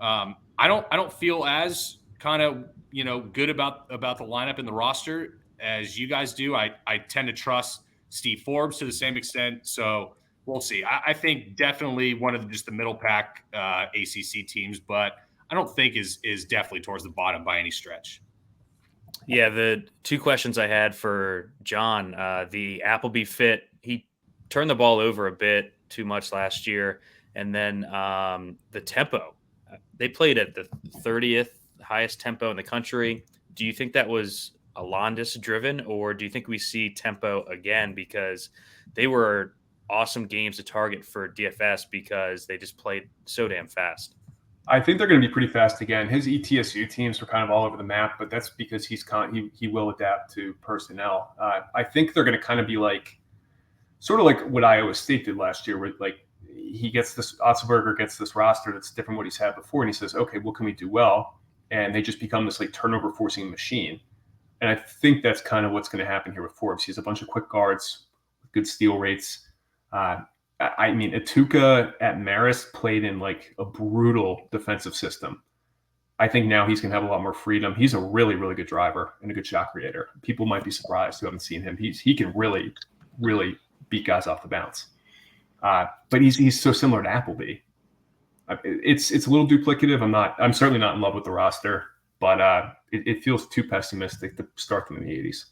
I don't feel as kind of good about the lineup and the roster as you guys do. I tend to trust Steve Forbes to the same extent. So we'll see. I think definitely one of just the middle pack ACC teams, but I don't think is definitely towards the bottom by any stretch. Yeah, the two questions I had for John, the Appleby fit, he turned the ball over a bit too much last year, and then the tempo. They played at the 30th highest tempo in the country. Do you think that was Alondes driven, or do you think we see tempo again because they were awesome games to target for DFS because they just played so damn fast? I think they're going to be pretty fast again. His ETSU teams were kind of all over the map, but that's because he will adapt to personnel. I think they're going to kind of be sort of like what Iowa State did last year, where he gets this, Otzelberger gets this roster that's different what he's had before, and he says, okay, what can we do well? And they just become this turnover forcing machine. And I think that's kind of what's going to happen here with Forbes. He has a bunch of quick guards, good steal rates. Atuka at Marist played in a brutal defensive system. I think now he's going to have a lot more freedom. He's a really, really good driver and a good shot creator. People might be surprised who haven't seen him. He can really, really beat guys off the bounce. But he's so similar to Appleby. It's a little duplicative. I'm certainly not in love with the roster, but it feels too pessimistic to start them in the 80s.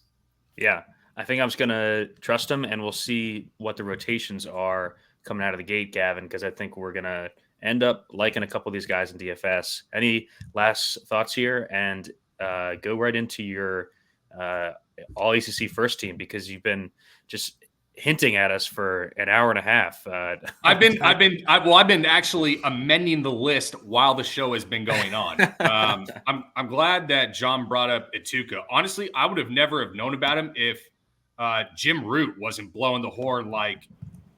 Yeah. I think I'm just going to trust him, and we'll see what the rotations are coming out of the gate, Gavin, because I think we're going to end up liking a couple of these guys in DFS. Any last thoughts here? And go right into your all-ACC first team, because you've been just hinting at us for an hour and a half. I've been actually amending the list while the show has been going on. I'm glad that John brought up Atuka. Honestly, I would have never have known about him if Jim Root wasn't blowing the horn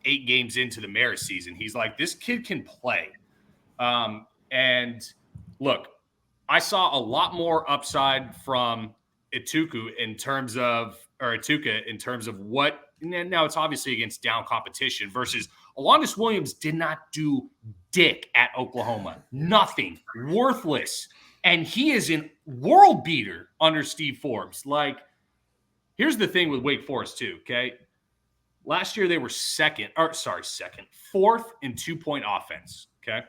8 games into the Marist season. He's like, this kid can play. And look, I saw a lot more upside from Atuka in terms of what. Now it's obviously against down competition versus Alondes Williams did not do dick at Oklahoma. Nothing. Worthless. And he is a world beater under Steve Forbes. Here's the thing with Wake Forest too, okay? Last year they were fourth in 2-point offense, okay?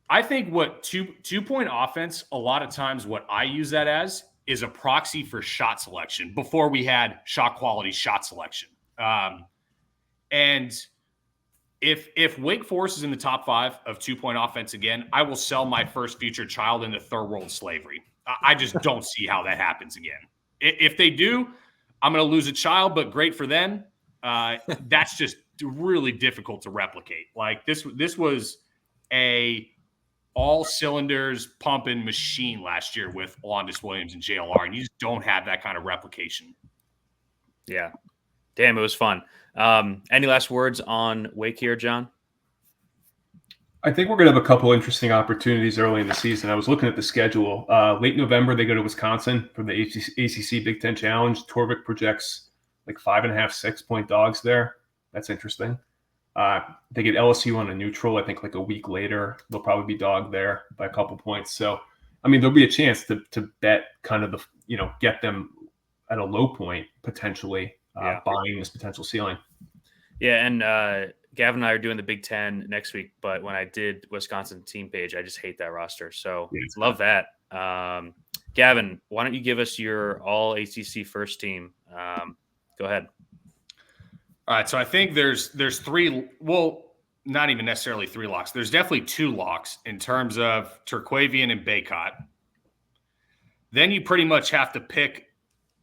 I think what two-point offense, a lot of times what I use that as is a proxy for shot selection before we had shot quality shot selection. And If Wake Forest is in the top 5 of 2-point offense again, I will sell my first future child into third world slavery. I just don't see how that happens again. If they do, I'm going to lose a child, but great for them. That's just really difficult to replicate. Like this was a all cylinders pumping machine last year with Alondis Williams and JLR, and you just don't have that kind of replication. Yeah. Damn, it was fun. Any last words on Wake here, John? I think we're going to have a couple interesting opportunities early in the season. I was looking at the schedule. Late November, they go to Wisconsin for the ACC Big Ten Challenge. Torvik projects like 5.5, 6-point dogs there. That's interesting. They get LSU on a neutral. I think like a week later, they'll probably be dogged there by a couple points. So, I mean, there'll be a chance to bet kind of get them at a low point potentially, buying this potential ceiling. Yeah, and Gavin and I are doing the Big Ten next week, but when I did Wisconsin team page, I just hate that roster. So love that. Gavin, why don't you give us your all ACC first team? Go ahead. All right, so I think there's 3, well, not even necessarily 3 locks. There's definitely 2 locks in terms of Turquavian and Baycott. Then you pretty much have to pick,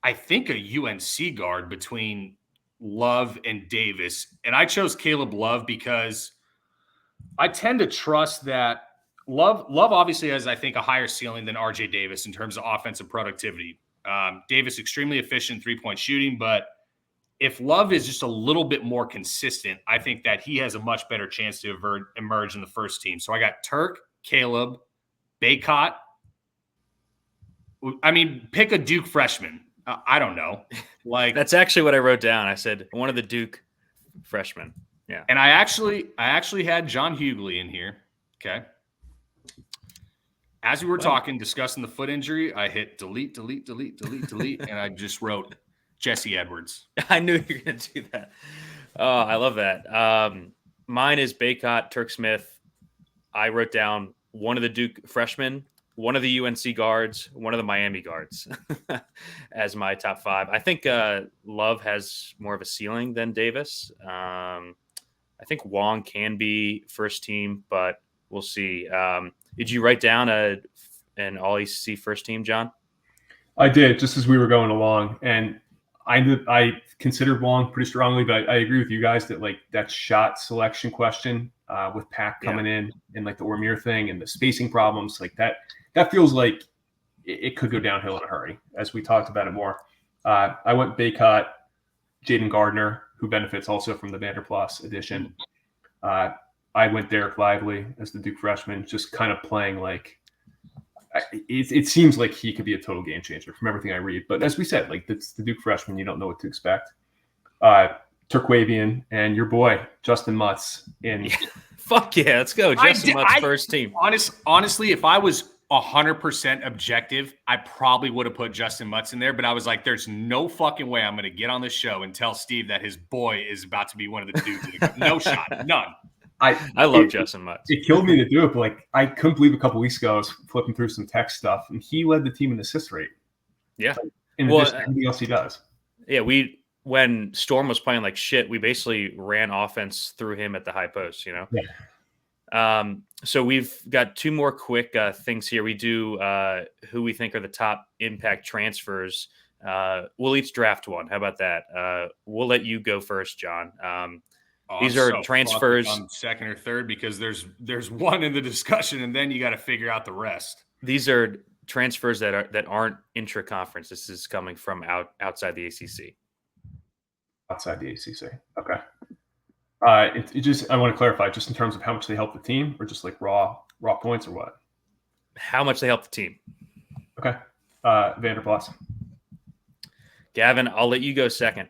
I think, a UNC guard between Love and Davis. And I chose Caleb Love because I tend to trust that Love obviously has, I think, a higher ceiling than RJ Davis in terms of offensive productivity. Davis extremely efficient 3-point shooting, but if Love is just a little bit more consistent, I think that he has a much better chance to emerge in the first team. So I got Turk, Caleb, Baycott. I mean, pick a Duke freshman. I don't know. Like that's actually what I wrote down. I said one of the Duke freshmen. Yeah. And I actually had John Hughley in here. Okay. As we were talking, discussing the foot injury, I hit delete, and I just wrote Jesse Edwards. I knew you were going to do that. Oh, I love that. Mine is Baycott, Turk Smith. I wrote down one of the Duke freshmen, one of the UNC guards, one of the Miami guards as my top 5. I think Love has more of a ceiling than Davis. I think Wong can be first team, but we'll see. Did you write down an all-ACC first team, John? I did, just as we were going along. And I considered Wong pretty strongly, but I agree with you guys that like that shot selection question with Pack coming in and like the Ormir thing and the spacing problems, like that feels like it could go downhill in a hurry, as we talked about it more. I went Baycott, Jaden Gardner, who benefits also from the Vanderplas edition. I went Derek Lively as the Duke freshman, just kind of playing like it seems like he could be a total game changer from everything I read. But as we said, like it's the Duke freshman, you don't know what to expect. Turquavian and your boy Justin Mutz in. Fuck yeah, let's go, Justin Mutz first team. Honestly, if I was 100% objective, I probably would have put Justin Mutz in there. But I was like, there's no fucking way I'm going to get on this show and tell Steve that his boy is about to be one of the dudes. No shot, none. I love Justin Mutz. It killed me to do it, but like I couldn't believe a couple weeks ago I was flipping through some tech stuff, and he led the team in assist rate. Yeah, in addition to everything else he does. Yeah, when Storm was playing like shit, we basically ran offense through him at the high post. So we've got 2 more quick things here. We do who we think are the top impact transfers. We'll each draft one. How about that? We'll let you go first, John. These are transfers. I'm second or third because there's one in the discussion, and then you got to figure out the rest. These are transfers that aren't intra-conference. This is coming from outside the ACC. Outside the ACC. Okay. I want to clarify just in terms of how much they help the team, or just like raw points, or what? How much they help the team. Okay. Vanderplas. Gavin, I'll let you go second.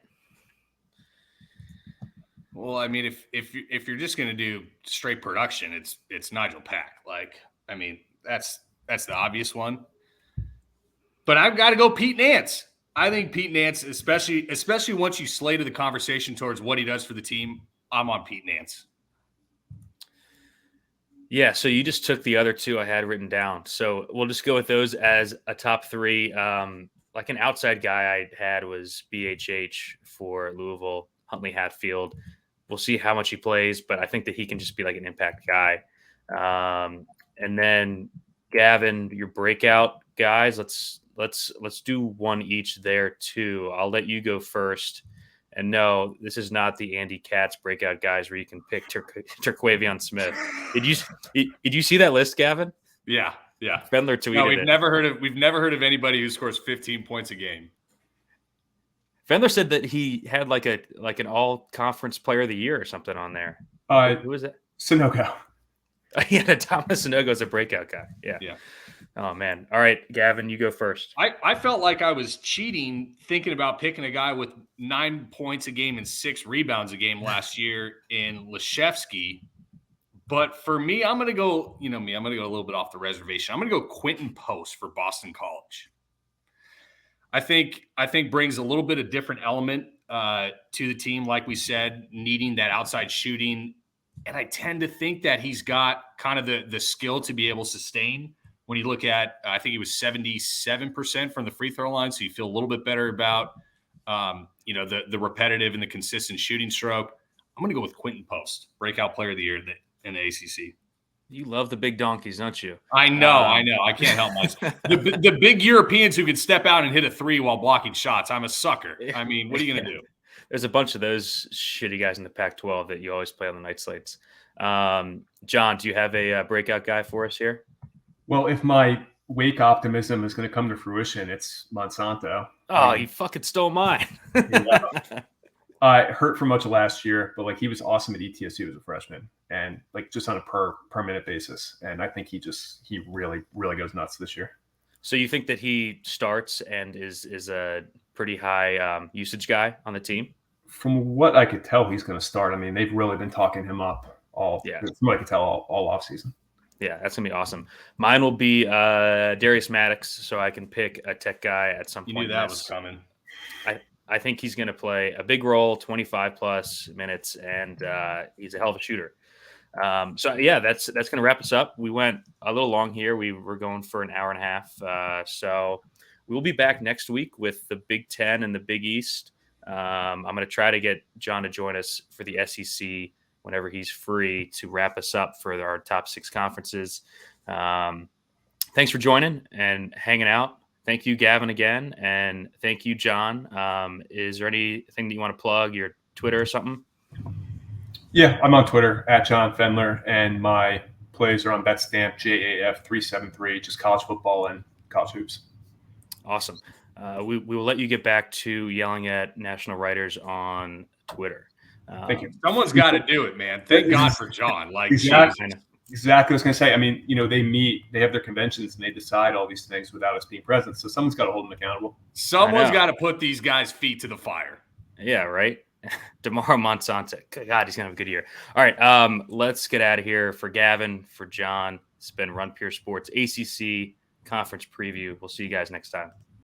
Well, I mean, if you're just going to do straight production, it's Nigel Pack. Like, I mean, that's the obvious one. But I've got to go Pete Nance. I think Pete Nance, especially once you slated the conversation towards what he does for the team, I'm on Pete Nance. Yeah, so you just took the other 2 I had written down. So we'll just go with those as a top 3. Like an outside guy I had was BHH for Louisville, Huntley Hatfield. We'll see how much he plays, but I think that he can just be like an impact guy. And then Gavin, your breakout guys, let's do one each there too. I'll let you go first. And no, this is not the Andy Katz breakout guys where you can pick Terquavion Smith. Did you see that list, Gavin? Yeah. Fendler tweeted no, it. We've never heard of anybody who scores 15 points a game. Fendler said that he had like an all conference player of the year or something on there. Who was it? Sunogo. Yeah, Thomas Sunogo is a breakout guy. Yeah. Oh man. All right, Gavin, you go first. I felt like I was cheating thinking about picking a guy with 9 points a game and 6 rebounds a game last year in Leshevsky. But for me, I'm going to go, I'm going to go a little bit off the reservation. I'm going to go Quentin Post for Boston College. I think brings a little bit of different element to the team, like we said, needing that outside shooting. And I tend to think that he's got kind of the skill to be able to sustain. When you look at, I think he was 77% from the free throw line, so you feel a little bit better about, the repetitive and the consistent shooting stroke. I'm going to go with Quentin Post, breakout player of the year in the ACC. You love the big donkeys, don't you? I know. I can't help myself. The big Europeans who can step out and hit a three while blocking shots. I'm a sucker. I mean, what are you going to do? There's a bunch of those shitty guys in the Pac-12 that you always play on the night slates. John, do you have a breakout guy for us here? Well, if my Wake optimism is going to come to fruition, it's Monsanto. Oh, you fucking stole mine. Hurt for much of last year, but he was awesome at ETSU as a freshman, and just on a per minute basis. And I think he really really goes nuts this year. So you think that he starts and is a pretty high usage guy on the team? From what I could tell, he's going to start. I mean, they've really been talking him up from what I could tell all off season. Yeah, that's gonna be awesome. Mine will be Darius Maddox, so I can pick a tech guy at some point. You knew that was coming. I think he's going to play a big role, 25 plus minutes, and he's a hell of a shooter. That's going to wrap us up. We went a little long here. We were going for an hour and a half. So we will be back next week with the Big Ten and the Big East. I'm going to try to get John to join us for the SEC whenever he's free to wrap us up for our top 6 conferences. Thanks for joining and hanging out. Thank you, Gavin, again. And thank you, John. Is there anything that you want to plug, your Twitter or something? Yeah, I'm on Twitter at John Fendler, and my plays are on BetStamp, JAF373, just college football and college hoops. Awesome. We will let you get back to yelling at national writers on Twitter. Thank you. Someone's got to do it, man. Thank God for John. Exactly. I was going to say, I mean, they have their conventions and they decide all these things without us being present. So someone's got to hold them accountable. Someone's got to put these guys' feet to the fire. Yeah, right. Tomorrow, Monsanto. God, he's going to have a good year. All right. Let's get out of here. For Gavin, for John, it's been Run Pure Sports ACC Conference Preview. We'll see you guys next time.